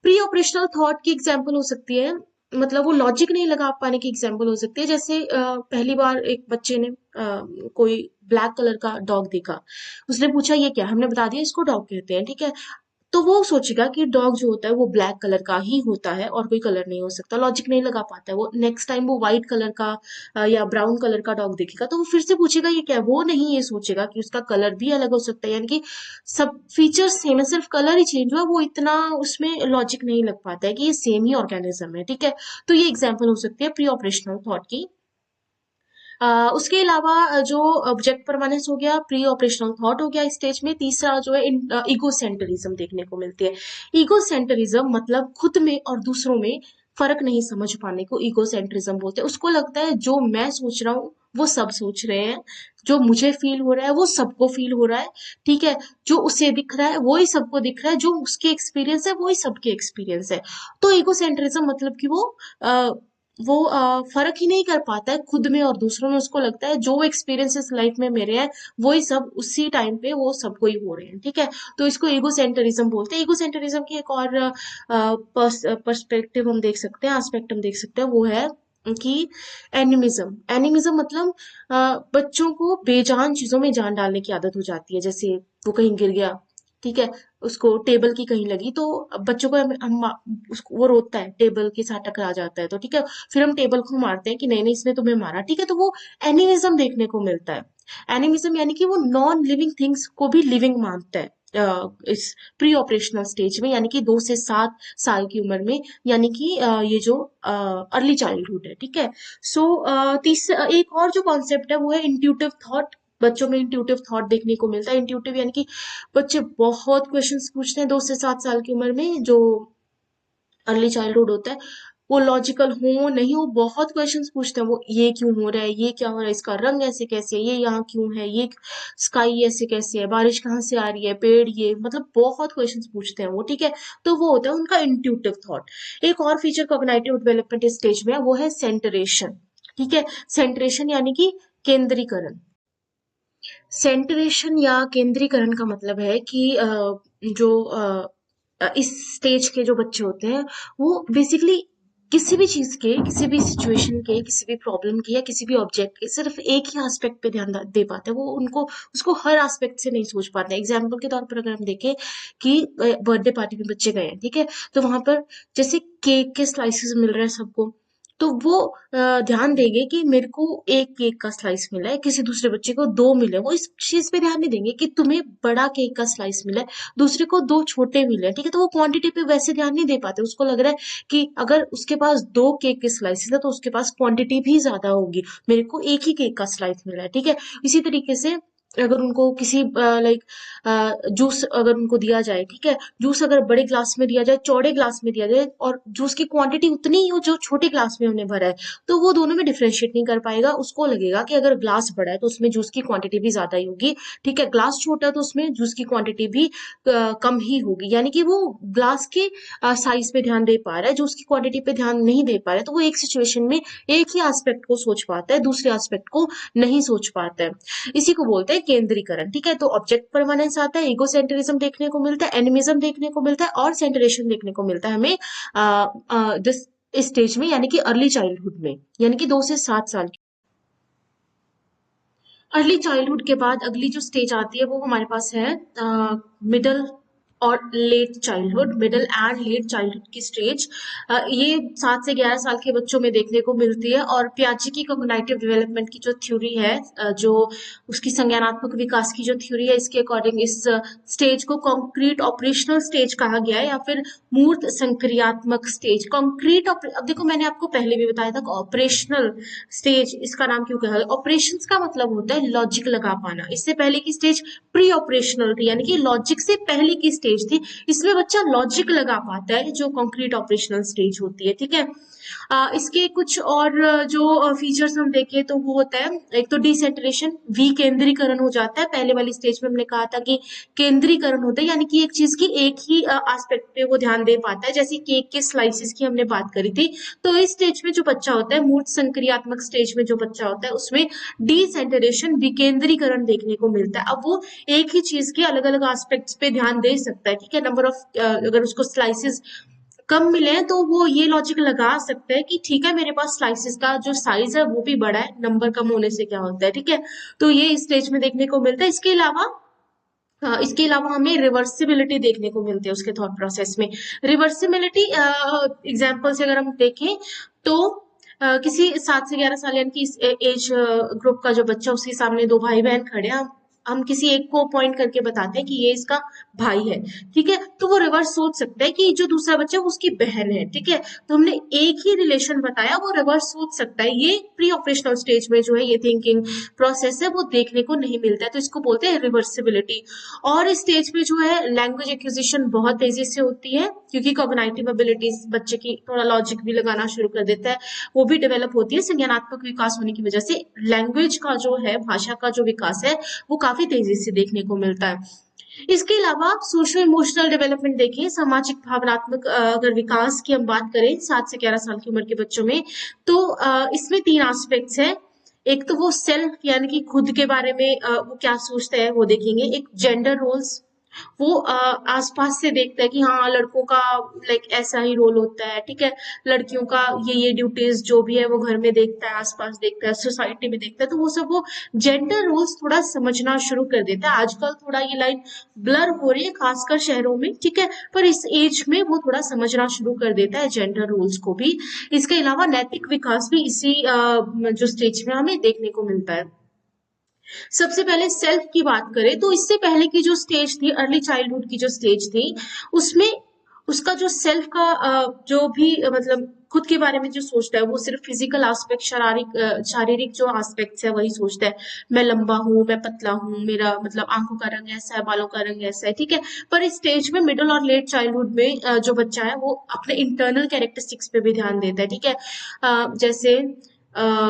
Speaker 1: प्री ऑपरेशनल थॉट की एग्जांपल हो सकती है, मतलब वो लॉजिक नहीं लगा पाने की एग्जांपल हो सकती है, जैसे पहली बार एक बच्चे ने कोई ब्लैक कलर का डॉग देखा, उसने पूछा ये क्या, हमने बता दिया इसको डॉग कहते हैं, ठीक है। तो वो सोचेगा कि डॉग जो होता है वो ब्लैक कलर का ही होता है और कोई कलर नहीं हो सकता, लॉजिक नहीं लगा पाता है वो। नेक्स्ट टाइम वो व्हाइट कलर का या ब्राउन कलर का डॉग देखेगा तो वो फिर से पूछेगा ये क्या है, वो नहीं ये सोचेगा कि उसका कलर भी अलग हो सकता है, यानी कि सब फीचर्स सेम है, सिर्फ कलर ही चेंज हुआ, वो इतना उसमें लॉजिक नहीं लग पाता है कि ये सेम ही ऑर्गेनिज्म है, ठीक है। तो ये एग्जाम्पल हो सकती है प्री ऑपरेशनल थॉट की। उसके अलावा जो ऑब्जेक्ट परमानेंस हो गया, प्री ऑपरेशनल थॉट हो गया इस स्टेज में। तीसरा जो है ईगो सेंटरिज्म देखने को मिलती है। ईगो सेंटरिज्म मतलब खुद में और दूसरों में फर्क नहीं समझ पाने को ईगो सेंट्रिज्म बोलते हैं। उसको लगता है जो मैं सोच रहा हूँ वो सब सोच रहे हैं, जो मुझे फील हो रहा है वो सबको फील हो रहा है, ठीक है। जो उसे दिख रहा है वो ही सबको दिख रहा है, जो उसके एक्सपीरियंस है वो ही सबके एक्सपीरियंस है। तो ईगो सेंट्रिज्म मतलब कि वो फर्क ही नहीं कर पाता है खुद में और दूसरों में। उसको लगता है जो एक्सपीरियंसेस लाइफ में मेरे हैं वही सब उसी टाइम पे वो सबको ही हो रहे हैं, ठीक है। तो इसको ईगो सेंटरिज्म बोलते हैं। ईगो सेंटरिज्म की एक और पर्सपेक्टिव हम देख सकते हैं, एस्पेक्ट हम देख सकते हैं, वो है कि एनिमिज्म। एनिमिज्म मतलब बच्चों को बेजान चीजों में जान डालने की आदत हो जाती है, जैसे वो कहीं गिर गया, ठीक है, उसको टेबल की कहीं लगी तो बच्चों को उसको वो रोता है, टेबल के साथ टकरा जाता है तो ठीक है, फिर हम टेबल को मारते हैं कि नहीं नहीं इसने तुम्हें मारा, ठीक है। तो वो एनिमिज्म देखने को मिलता है। एनिमिज्म यानी कि वो नॉन लिविंग थिंग्स को भी लिविंग मानता है इस प्री ऑपरेशनल स्टेज में, यानी कि 2 से 7 साल की उम्र में, यानी कि ये जो अर्ली चाइल्डहुड है, ठीक है। सो एक और जो कॉन्सेप्ट है वो है इंट्यूटिव थॉट। बच्चों में इंट्यूटिव थॉट देखने को मिलता है। इंट्यूटिव यानी कि बच्चे बहुत क्वेश्चंस पूछते हैं 2 से 7 साल की उम्र में, जो अर्ली चाइल्डहुड होता है। वो लॉजिकल हो नहीं हो, बहुत क्वेश्चंस पूछते हैं वो, ये क्यों हो रहा है, ये क्या हो रहा है, इसका रंग ऐसे कैसे है, ये यहाँ क्यों है, ये स्काई ऐसे कैसे है, बारिश कहाँ से आ रही है, पेड़ ये, मतलब बहुत क्वेश्चंस पूछते हैं वो, ठीक है। तो वो होता है उनका इंट्यूटिव थॉट। एक और फीचर कॉग्निटिव डेवलपमेंट स्टेज में है, वो है सेंटरेशन, ठीक है। सेंटरेशन यानी कि केंद्रीकरण। सेंटरेशन या केंद्रीकरण का मतलब है कि जो इस स्टेज के जो बच्चे होते हैं वो बेसिकली किसी भी चीज के, किसी भी सिचुएशन के, किसी भी प्रॉब्लम के या किसी भी ऑब्जेक्ट के सिर्फ एक ही एस्पेक्ट पे ध्यान दे पाते हैं। वो उनको उसको हर एस्पेक्ट से नहीं सोच पाते। एग्जाम्पल के तौर पर अगर हम देखें कि बर्थडे पार्टी में बच्चे गए हैं, ठीक है, तो वहां पर जैसे केक के स्लाइसेस मिल रहे हैं सबको, तो वो ध्यान देंगे कि मेरे को एक केक का स्लाइस मिला है, किसी दूसरे बच्चे को दो मिले। वो इस चीज पे ध्यान नहीं देंगे कि तुम्हें बड़ा केक का स्लाइस मिला है, दूसरे को दो छोटे मिले हैं, ठीक है। तो वो क्वांटिटी पे वैसे ध्यान नहीं दे पाते। उसको लग रहा है कि अगर उसके पास दो केक के स्लाइसेस है तो उसके पास क्वांटिटी भी ज्यादा होगी, मेरे को एक ही केक का स्लाइस मिला है, ठीक है। इसी तरीके से अगर उनको किसी लाइक जूस अगर उनको दिया जाए, ठीक है, जूस अगर बड़े ग्लास में दिया जाए, चौड़े ग्लास में दिया जाए, और जूस की क्वांटिटी उतनी ही हो जो छोटे ग्लास में हमने भरा है, तो वो दोनों में डिफरेंशिएट नहीं कर पाएगा। उसको लगेगा कि अगर ग्लास बड़ा है तो उसमें जूस की क्वांटिटी भी ज्यादा ही होगी, ठीक है, ग्लास छोटा है तो उसमें जूस की क्वांटिटी भी कम ही होगी। यानी कि वो ग्लास के साइज पे ध्यान दे पा रहा है, जूस की क्वांटिटी पे ध्यान नहीं दे पा रहा है। तो वो एक सिचुएशन में एक ही एस्पेक्ट को सोच पाता है, दूसरे एस्पेक्ट को नहीं सोच पाता है। इसी को बोलते हैं केंद्रीकरण, ठीक है। तो ऑब्जेक्ट परमानेंस आता है, इगोसेंट्रिज्म देखने को मिलता है, एनिमिज्म देखने को मिलता है, और सेंटरेशन देखने को मिलता है हमें दिस स्टेज में, यानी कि अर्ली चाइल्डहुड में, यानी कि 2 से 7 साल की। अर्ली चाइल्डहुड के बाद अगली जो स्टेज आती है वो हमारे पास है मिडल और late childhood. Middle and late childhood की स्टेज ये 7 से 11 साल के बच्चों में देखने को मिलती है। और पियाजे की कॉग्निटिव डेवलपमेंट की जो थ्योरी है, जो उसकी संज्ञानात्मक विकास की जो थ्योरी है, इसके अकॉर्डिंग इस स्टेज को कॉन्क्रीट ऑपरेशनल स्टेज कहा गया है, या फिर मूर्त संक्रियात्मक स्टेज। कॉन्क्रीट अब देखो मैंने आपको पहले भी बताया था ऑपरेशनल स्टेज इसका नाम क्यों कहा गया। ऑपरेशंस का मतलब होता है लॉजिक लगा पाना। इससे पहले की स्टेज प्री ऑपरेशनल थी, यानी कि लॉजिक से पहले की स्टेज थी। इसमें बच्चा लॉजिक लगा पाता है, जो कॉन्क्रीट ऑपरेशनल स्टेज होती है, ठीक है। इसके कुछ और जो फीचर्स हम देखें तो वो होता है, एक तो डिसेंट्रेशन, विकेंद्रीकरण हो जाता है। पहले वाली स्टेज में हमने कहा था कि केंद्रीकरण होता है, यानी कि एक चीज की एक ही एस्पेक्ट पे वो ध्यान दे पाता है। जैसे केक के स्लाइसेस की हमने बात करी थी। तो इस स्टेज में जो बच्चा होता है, मूर्त संक्रियात्मक स्टेज में जो बच्चा होता है, उसमें डिसेंटरेशन, विकेंद्रीकरण देखने को मिलता है। अब वो एक ही चीज के अलग अलग एस्पेक्ट्स पे ध्यान दे सकता है, ठीक है। नंबर ऑफ अगर उसको स्लाइसेस कम मिले हैं तो वो ये लॉजिक लगा सकता है कि ठीक है, मेरे पास स्लाइसेस का जो साइज है वो भी बड़ा है, नंबर कम होने से क्या होता है, ठीक है। तो ये इस स्टेज में देखने को मिलता है। इसके अलावा हमें रिवर्सिबिलिटी देखने को मिलती है उसके थॉट प्रोसेस में। रिवर्सिबिलिटी एग्जांपल से अगर हम देखें तो किसी 7 से 11 साल यानी कि इस एज ग्रुप का जो बच्चा, उसके सामने दो भाई बहन खड़े हैं, हम किसी एक को पॉइंट करके बताते हैं कि ये इसका भाई है, ठीक है। तो वो रिवर्स सोच सकता है कि जो दूसरा बच्चा है वो उसकी बहन है, ठीक है। तो हमने एक ही रिलेशन बताया, वो रिवर्स सोच सकता है। ये प्री ऑपरेशनल स्टेज में जो है ये थिंकिंग प्रोसेस है वो देखने को नहीं मिलता है, तो इसको बोलते हैं रिवर्सिबिलिटी। और इस स्टेज पे जो है लैंग्वेज एक्विजिशन बहुत तेजी से होती है, क्योंकि कॉग्निटिव एबिलिटीज बच्चे की थोड़ा लॉजिक भी लगाना शुरू कर देता है, वो भी डेवलप होती है। संज्ञानात्मक विकास होने की वजह से लैंग्वेज का जो है, भाषा का जो विकास है, वो काफी तेजी से देखने को मिलता है। इसके अलावा आप सोशल इमोशनल डेवलपमेंट देखिए, सामाजिक भावनात्मक अगर विकास की हम बात करें 7 से 11 साल की उम्र के बच्चों में, तो इसमें 3 एस्पेक्ट्स हैं। एक तो वो सेल्फ यानी कि खुद के बारे में वो क्या सोचता है वो देखेंगे। एक जेंडर रोल्स, वो आसपास से देखता है कि हाँ लड़कों का लाइक ऐसा ही रोल होता है, ठीक है। लड़कियों का ये ड्यूटीज जो भी है वो घर में देखता है, आसपास देखता है, सोसाइटी में देखता है। तो वो सब वो जेंडर रोल्स थोड़ा समझना शुरू कर देता है। आजकल थोड़ा ये लाइन ब्लर हो रही है खासकर शहरों में, ठीक है, पर इस एज में वो थोड़ा समझना शुरू कर देता है जेंडर रोल्स को भी। इसके अलावा नैतिक विकास भी इसी जो स्टेज में हमें देखने को मिलता है। सबसे पहले सेल्फ की बात करें तो इससे पहले की जो स्टेज थी, अर्ली चाइल्डहुड की जो स्टेज थी, उसमें उसका जो सेल्फ का जो भी मतलब खुद के बारे में जो सोचता है वो सिर्फ फिजिकल एस्पेक्ट, शारीरिक जो एस्पेक्ट्स है वही सोचता है। मैं लंबा हूँ, मैं पतला हूँ, मेरा मतलब आंखों का रंग ऐसा है, बालों का रंग ऐसा है, ठीक है। पर इस स्टेज में मिडिल और लेट चाइल्डहुड में जो बच्चा है वो अपने इंटरनल कैरेक्टरिस्टिक्स पे भी ध्यान देता है, ठीक है। जैसे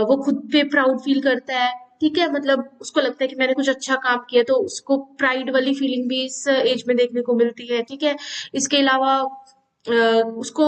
Speaker 1: वो खुद पे प्राउड फील करता है, ठीक है। मतलब उसको लगता है कि मैंने कुछ अच्छा काम किया, तो उसको प्राइड वाली फीलिंग भी इस एज में देखने को मिलती है, ठीक है। इसके अलावा उसको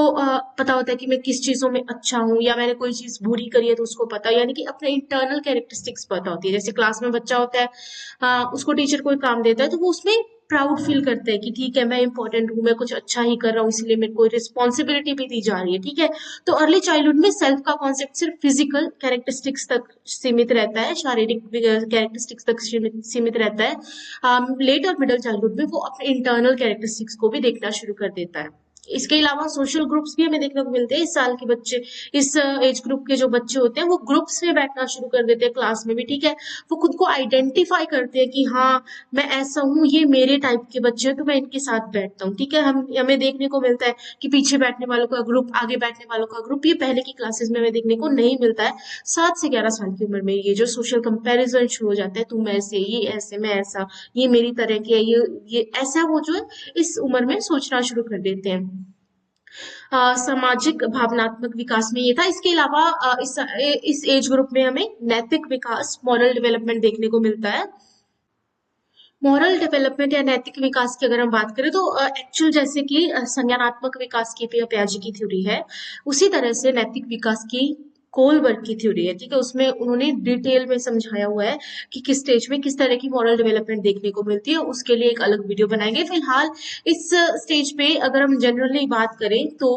Speaker 1: पता होता है कि मैं किस चीजों में अच्छा हूँ, या मैंने कोई चीज बुरी करी है तो उसको पता, यानी कि अपने इंटरनल कैरेक्टरिस्टिक्स पता होती है। जैसे क्लास में बच्चा होता है, उसको टीचर कोई काम देता है तो वो उसमें प्राउड फील करता है कि ठीक है मैं इंपॉर्टेंट हूँ, मैं कुछ अच्छा ही कर रहा हूँ, इसलिए मेरे को रिस्पॉन्सिबिलिटी भी दी जा रही है, ठीक है। तो अर्ली चाइल्डहुड में सेल्फ का कॉन्सेप्ट सिर्फ फिजिकल कैरेक्टरिस्टिक्स तक सीमित रहता है, शारीरिक कैरेक्टरिस्टिक्स तक सीमित रहता है। लेट और मिडिल चाइल्डहुड में वो अपने इंटरनल कैरेक्टरिस्टिक्स को भी देखना शुरू कर देता है। इसके अलावा सोशल ग्रुप्स भी हमें देखने को मिलते हैं। इस साल के बच्चे, इस एज ग्रुप के जो बच्चे होते हैं वो ग्रुप्स में बैठना शुरू कर देते हैं क्लास में भी, ठीक है। वो खुद को आइडेंटिफाई करते हैं कि हाँ मैं ऐसा हूँ, ये मेरे टाइप के बच्चे हैं तो मैं इनके साथ बैठता हूँ, ठीक है। हमें देखने को मिलता है कि पीछे बैठने वालों का ग्रुप, आगे बैठने वालों का ग्रुप, ये पहले की क्लासेस में हमें देखने को नहीं मिलता है। 7 से 11 साल की उम्र में ये जो सोशल कंपैरिजन शुरू हो जाता है, तुम ऐसे, ये ऐसे, मैं ऐसा, ये मेरी तरह की है, ये ऐसा, वो जो है इस उम्र में सोचना शुरू कर देते हैं। सामाजिक भावनात्मक विकास में ये था। इसके अलावा इस एज ग्रुप में हमें नैतिक विकास, मॉरल डेवलपमेंट देखने को मिलता है। मॉरल डेवलपमेंट या नैतिक विकास की अगर हम बात करें तो एक्चुअल जैसे कि संज्ञानात्मक विकास की पियाजे की थ्योरी है, उसी तरह से नैतिक विकास की कोलबर्ग की थ्योरी है, ठीक है। उसमें उन्होंने डिटेल में समझाया हुआ है कि किस स्टेज में किस तरह की मॉरल डेवलपमेंट देखने को मिलती है। उसके लिए एक अलग वीडियो बनाएंगे। फिलहाल इस स्टेज पे अगर हम जनरली बात करें तो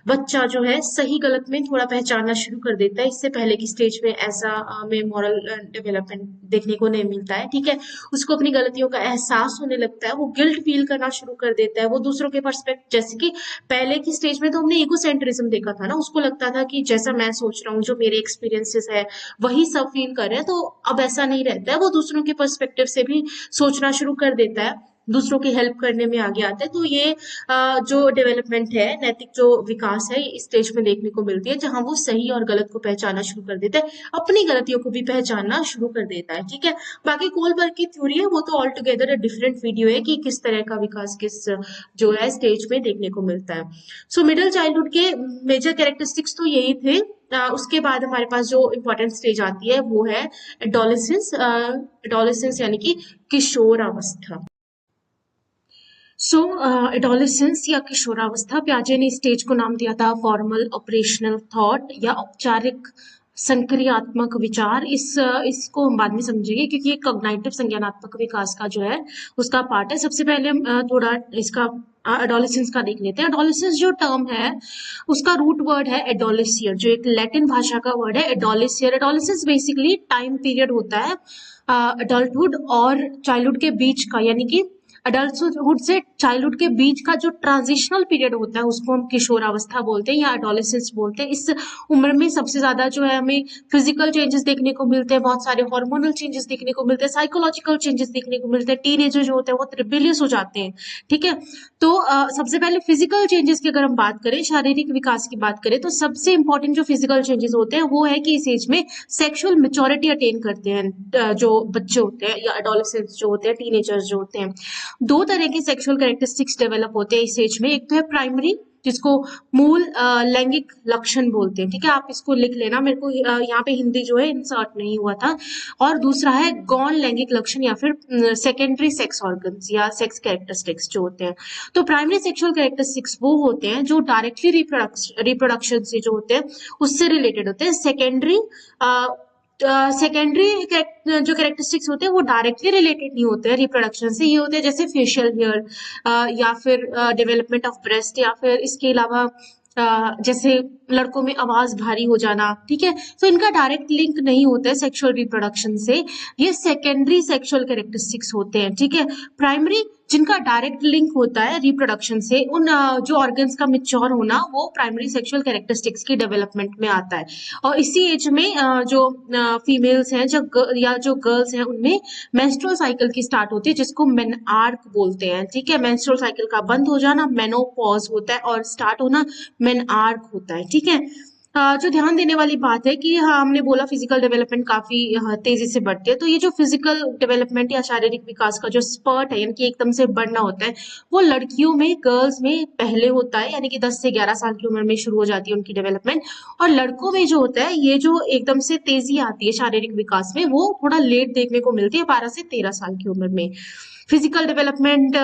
Speaker 1: बच्चा जो है सही गलत में थोड़ा पहचानना शुरू कर देता है। इससे पहले की स्टेज में ऐसा में मॉरल डेवलपमेंट देखने को नहीं मिलता है, ठीक है। उसको अपनी गलतियों का एहसास होने लगता है, वो गिल्ट फील करना शुरू कर देता है, वो दूसरों के पर्सपेक्ट, जैसे कि पहले की स्टेज में तो हमने ईगोसेंट्रिज्म देखा था ना, उसको लगता था कि जैसा मैं सोच रहा हूँ, जो मेरे एक्सपीरियंसेस है वही सब फील कर रहे हैं। तो अब ऐसा नहीं रहता है, वो दूसरों के पर्सपेक्टिव से भी सोचना शुरू कर देता है, दूसरों की हेल्प करने में आगे आता है। तो ये जो डेवलपमेंट है, नैतिक जो विकास है, इस स्टेज में देखने को मिलती है, जहां वो सही और गलत को पहचानना शुरू कर देता है, अपनी गलतियों को भी पहचानना शुरू कर देता है, ठीक है। बाकी कोलबर्ग की थ्योरी है वो तो ऑल टुगेदर डिफरेंट वीडियो है कि किस तरह का विकास किस जो है स्टेज में देखने को मिलता है। सो मिडिल चाइल्डहुड के मेजर कैरेक्टरिस्टिक्स तो यही थे। उसके बाद हमारे पास जो इम्पोर्टेंट स्टेज आती है वो है एडोलेसेंस। एडोलेसेंस यानी कि किशोर अवस्था। सो एडोलेसेंस या किशोरावस्था, पियाजे ने स्टेज को नाम दिया था फॉर्मल ऑपरेशनल थॉट या औपचारिक संक्रियात्मक विचार। इसको हम बाद में समझेंगे क्योंकि ये कॉग्निटिव संज्ञानात्मक विकास का जो है उसका पार्ट है। सबसे पहले हम थोड़ा इसका एडोलेसेंस का देख लेते हैं। एडोलेसेंस जो टर्म है उसका रूट वर्ड है एडोलिसियर, जो एक लैटिन भाषा का वर्ड है एडोलिसियर। एडोलेसेंस बेसिकली टाइम पीरियड होता है अडल्टहुड और चाइल्डहुड के बीच का, यानी कि अडल्टहुड से चाइल्डहुड के बीच का जो ट्रांजिशनल पीरियड होता है उसको हम किशोरावस्था बोलते हैं या एडोलेसेंस बोलते हैं। इस उम्र में सबसे ज्यादा जो है हमें फिजिकल चेंजेस देखने को मिलते हैं, बहुत सारे हार्मोनल चेंजेस देखने को मिलते हैं, साइकोलॉजिकल चेंजेस देखने को मिलते हैं। टीनेजर जो होते हैं वो रिबेलियस हो जाते हैं, ठीक है। तो सबसे पहले फिजिकल चेंजेस की अगर हम बात करें, शारीरिक विकास की बात करें, तो सबसे इंपॉर्टेंट जो फिजिकल चेंजेस होते हैं वो है कि इस एज में सेक्सुअल मेच्योरिटी अटेन करते हैं जो बच्चे होते हैं या एडोलेसेंट्स जो होते हैं, टीनेजर्स जो होते हैं। दो तरह के सेक्सुअल कैरेक्टरिस्टिक्स डेवलप होते हैं इस एज में। एक तो है प्राइमरी, जिसको मूल लैंगिक लक्षण बोलते हैं, ठीक है। आप इसको लिख लेना, मेरे को यहाँ पे हिंदी जो है इंसर्ट नहीं हुआ था। और दूसरा है गौण लैंगिक लक्षण या फिर सेकेंडरी सेक्स ऑर्गन्स या सेक्स कैरेक्टरिस्टिक्स जो होते हैं। तो प्राइमरी सेक्सुअल कैरेक्टरिस्टिक्स वो होते हैं जो डायरेक्टली रिप्रोडक्शन से जो होते हैं उससे रिलेटेड होते हैं। सेकेंडरी जो कैरेक्टरिस्टिक्स होते हैं वो डायरेक्टली रिलेटेड नहीं होते हैं रिप्रोडक्शन से। ये होते हैं जैसे फेशियल हेयर या फिर डेवलपमेंट ऑफ ब्रेस्ट, या फिर इसके अलावा जैसे लड़कों में आवाज भारी हो जाना, ठीक है। तो इनका डायरेक्ट लिंक नहीं होता है सेक्सुअल रिप्रोडक्शन से, ये सेकेंडरी सेक्सुअल कैरेक्टरिस्टिक्स होते हैं, ठीक है। प्राइमरी जिनका डायरेक्ट लिंक होता है रिप्रोडक्शन से, उन जो ऑर्गन्स का मेच्योर होना वो प्राइमरी सेक्सुअल कैरेक्टरिस्टिक्स की डेवलपमेंट में आता है। और इसी एज में जो फीमेल्स हैं या जो गर्ल्स हैं उनमें मेंस्ट्रुअल साइकिल की स्टार्ट होती है, जिसको मेनआर्क बोलते हैं। ठीक है, मेंस्ट्रुअल साइकिल का बंद हो जाना मेनोपॉज होता है और स्टार्ट होना मेनआर्क होता है। ठीक है, जो ध्यान देने वाली बात है कि हाँ, हमने बोला फिजिकल डेवलपमेंट काफी तेजी से बढ़ती है, तो ये जो फिजिकल डेवलपमेंट या शारीरिक विकास का जो स्पर्ट है, यानी कि एकदम से बढ़ना होता है, वो लड़कियों में, गर्ल्स में पहले होता है, यानी कि 10 से 11 साल की उम्र में शुरू हो जाती है उनकी डेवलपमेंट। और लड़कों में जो होता है, ये जो एकदम से तेजी आती है शारीरिक विकास में, वो थोड़ा लेट देखने को मिलती है, 12 से 13 साल की उम्र में। फिजिकल डेवलपमेंट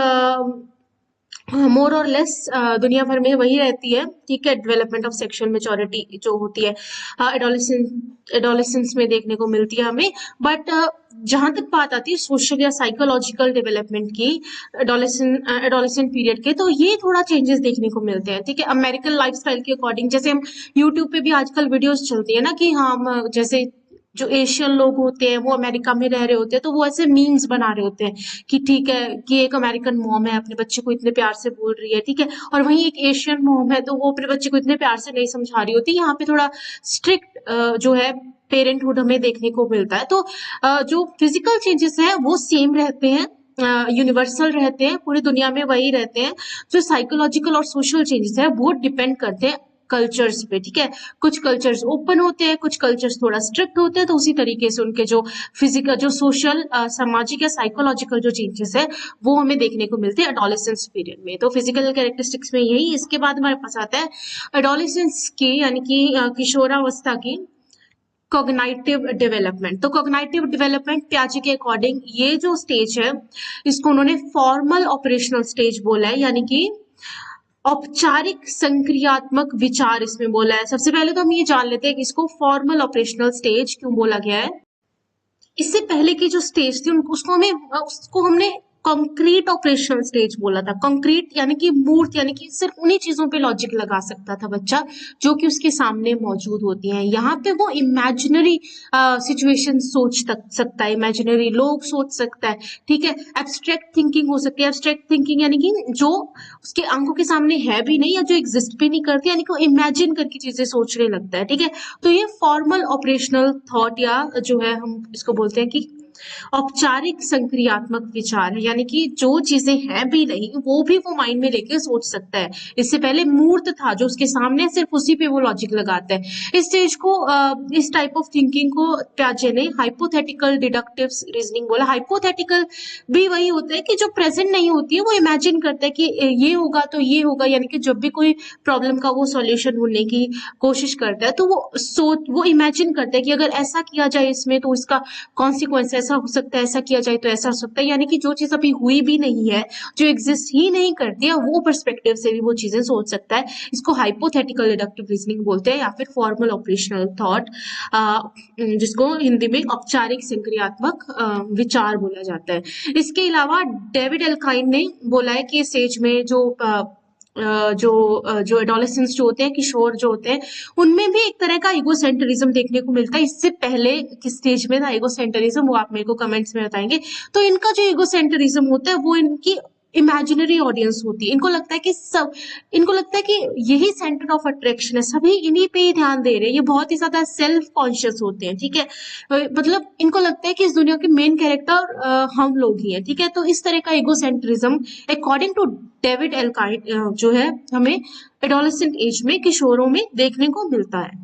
Speaker 1: मोर और लेस दुनिया भर में वही रहती है। ठीक है, डेवलपमेंट ऑफ सेक्सुअल मेच्योरिटी जो होती है एडोलेसेंस में देखने को मिलती है हमें। बट जहां तक बात आती है सोशल या साइकोलॉजिकल डेवलपमेंट की एडोलेसेंट पीरियड के, तो ये थोड़ा चेंजेस देखने को मिलते हैं। ठीक है, अमेरिकन लाइफस्टाइल के अकॉर्डिंग, जैसे हम यूट्यूब पे भी आजकल वीडियोस चलती है ना कि हम जैसे जो एशियन लोग होते हैं वो अमेरिका में रह रहे होते हैं, तो वो ऐसे मीम्स बना रहे होते हैं कि ठीक है कि एक अमेरिकन मॉम है अपने बच्चे को इतने प्यार से बोल रही है। ठीक है, और वहीं एक एशियन मॉम है तो वो अपने बच्चे को इतने प्यार से नहीं समझा रही होती। यहाँ पे थोड़ा स्ट्रिक्ट जो है पेरेंटहुड हमें देखने को मिलता है। तो जो फिजिकल चेंजेस है वो सेम रहते हैं, यूनिवर्सल रहते हैं, पूरी दुनिया में वही रहते हैं। जो साइकोलॉजिकल और सोशल चेंजेस है वो डिपेंड करते हैं कल्चर्स पे। ठीक है, कुछ कल्चर्स ओपन होते हैं, कुछ कल्चर्स थोड़ा स्ट्रिक्ट होते हैं, तो उसी तरीके से उनके जो फिजिकल, जो सोशल, सामाजिक या साइकोलॉजिकल जो चेंजेस है वो हमें देखने को मिलते हैं एडोलेसेंस पीरियड में। तो फिजिकल कैरेक्टरिस्टिक्स में यही। इसके बाद हमारे पास आता है एडोलेसेंस की, यानी कि किशोरावस्था की कॉग्नाइटिव डेवलपमेंट। तो कॉग्नाइटिव डेवलपमेंट पियाजे के अकॉर्डिंग ये जो स्टेज है इसको उन्होंने फॉर्मल ऑपरेशनल स्टेज बोला है, यानी कि औपचारिक संक्रियात्मक विचार इसमें बोला है। सबसे पहले तो हम ये जान लेते हैं कि इसको फॉर्मल ऑपरेशनल स्टेज क्यों बोला गया है। इससे पहले की जो स्टेज थी उसको हमने कंक्रीट ऑपरेशनल स्टेज बोला था। कंक्रीट यानी कि मूर्त, यानी कि सिर्फ उन्हीं चीजों पे लॉजिक लगा सकता था बच्चा जो कि उसके सामने मौजूद होती हैं। यहाँ पे वो इमेजिनरी सिचुएशन सोच सकता है, इमेजिनरी लोग सोच सकता है। ठीक है, एब्स्ट्रैक्ट थिंकिंग हो सकती है। एब्स्ट्रैक्ट थिंकिंग यानी कि जो उसके आंखों के सामने है भी नहीं या जो एग्जिस्ट भी नहीं करती, यानी कि इमेजिन करके चीजें सोचने लगता है। ठीक है, तो ये फॉर्मल ऑपरेशनल थॉट या जो है हम इसको बोलते हैं कि औपचारिक संक्रियात्मक विचार है, यानी कि जो चीजें हैं भी नहीं वो भी वो माइंड में लेके सोच सकता है। इससे पहले मूर्त था जो उसके सामने, सिर्फ उसी पे वो लॉजिक लगाता है। इस स्टेज को इस टाइप ऑफ थिंकिंग को पियाजे ने हाइपोथेटिकल डिडक्टिव रीजनिंग बोला। हाइपोथेटिकल भी वही होता है कि जो प्रेजेंट नहीं होती है वो इमेजिन करता है कि ये होगा तो ये होगा, यानी कि जब भी कोई प्रॉब्लम का वो सॉल्यूशन ढूंढने की कोशिश करता है तो वो इमेजिन करता है कि अगर ऐसा किया जाए इसमें तो इसका कॉन्सिक्वेंस ऐसा हो सकता है, ऐसा किया जाए तो ऐसा हो सकता है। यानी कि जो चीज अभी हुई भी नहीं है, जो एग्जिस्ट ही नहीं करती है, वो पर्सपेक्टिव से भी वो चीजें सोच सकता है। इसको हाइपोथेटिकल डिडक्टिव रीजनिंग बोलते हैं या फिर फॉर्मल ऑपरेशनल थॉट, जिसको हिंदी में औपचारिक संक्रियात्मक विचार बोला जाता है। इसके अलावा डेविड एल्काइन ने बोला है कि इस एज में जो एडोलेसेंस जो होते हैं, किशोर जो होते हैं, उनमें भी एक तरह का ईगोसेंट्रिज्म देखने को मिलता है। इससे पहले किस स्टेज में था ईगोसेंट्रिज्म वो आप मेरे को कमेंट्स में बताएंगे। तो इनका जो ईगोसेंट्रिज्म होता है वो इनकी इमेजिनरी ऑडियंस होती है। इनको लगता है कि यही सेंटर ऑफ अट्रैक्शन है, सभी इन्हीं पे ही ध्यान दे रहे हैं, ये बहुत ही ज्यादा सेल्फ कॉन्शियस होते हैं। ठीक है, मतलब इनको लगता है कि इस दुनिया के मेन कैरेक्टर हम लोग ही हैं। ठीक है, तो इस तरह का egocentrism according to David Elkind जो है हमें एडोलेसेंट एज में, किशोरों में देखने को मिलता है।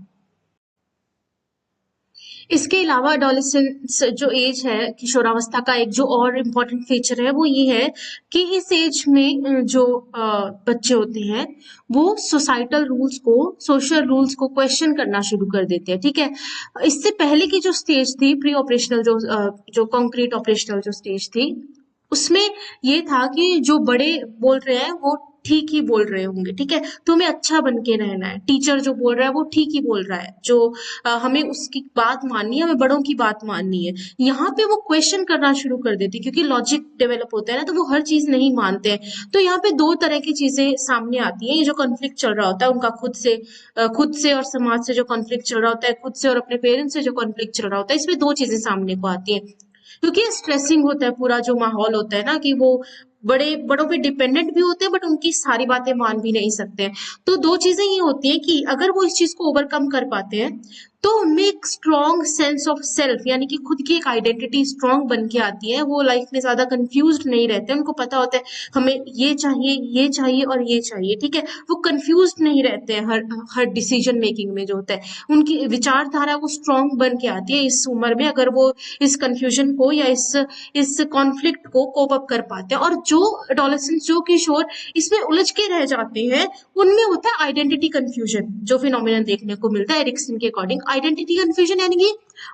Speaker 1: इसके अलावा एडोलेसेंस जो एज है, किशोरावस्था का एक जो और इम्पोर्टेंट फीचर है वो ये है कि इस एज में जो बच्चे होते हैं वो सोसाइटल रूल्स को, सोशल रूल्स को क्वेश्चन करना शुरू कर देते हैं। ठीक है, इससे पहले की जो स्टेज थी प्री ऑपरेशनल, जो कॉन्क्रीट ऑपरेशनल जो स्टेज थी, उसमें ये था कि जो बड़े बोल रहे हैं वो ठीक ही बोल रहे होंगे। ठीक है, तुम्हें अच्छा बन के रहना है, टीचर जो बोल रहा है वो ठीक ही बोल रहा है, जो हमें उसकी बात माननी है, हमें बड़ों की बात माननी है। यहाँ पे वो क्वेश्चन करना शुरू कर देते क्योंकि लॉजिक डेवलप होता है ना, तो वो हर चीज नहीं मानते हैं। तो यहाँ पे दो तरह की चीजें सामने आती है। ये जो कॉन्फ्लिक्ट चल रहा होता है उनका खुद से और समाज से जो कॉन्फ्लिक्ट चल रहा होता है, खुद से और अपने पेरेंट्स से जो कॉन्फ्लिक्ट चल रहा होता है, इसमें दो चीजें सामने को आती है। क्योंकि स्ट्रेसिंग होता है पूरा जो माहौल होता है ना, कि वो बड़ों पे डिपेंडेंट भी होते हैं, बट उनकी सारी बातें मान भी नहीं सकते हैं। तो दो चीजें ये होती हैं कि अगर वो इस चीज को ओवरकम कर पाते हैं तो उनमें एक स्ट्रॉन्ग सेंस ऑफ सेल्फ यानी कि खुद की एक आइडेंटिटी स्ट्रॉन्ग बन के आती है। वो लाइफ में ज्यादा कंफ्यूज नहीं रहते, उनको पता होता है हमें ये चाहिए और ये चाहिए, ठीक है। वो कंफ्यूज नहीं रहते हैं हर डिसीजन मेकिंग में जो होता है। उनकी विचारधारा वो स्ट्रॉन्ग बन के आती है इस उम्र में, अगर वो इस कंफ्यूजन को या इस कॉन्फ्लिक्ट को कोप अप कर पाते हैं। और जो एडोलेसेंस, जो किशोर इसमें उलझ के रह जाते हैं, उनमें होता है आइडेंटिटी कंफ्यूजन, जो फिनोमिनन देखने को मिलता है एरिक्सन के अकॉर्डिंग। आइडेंटिटी कंफ्यूजन यानी कि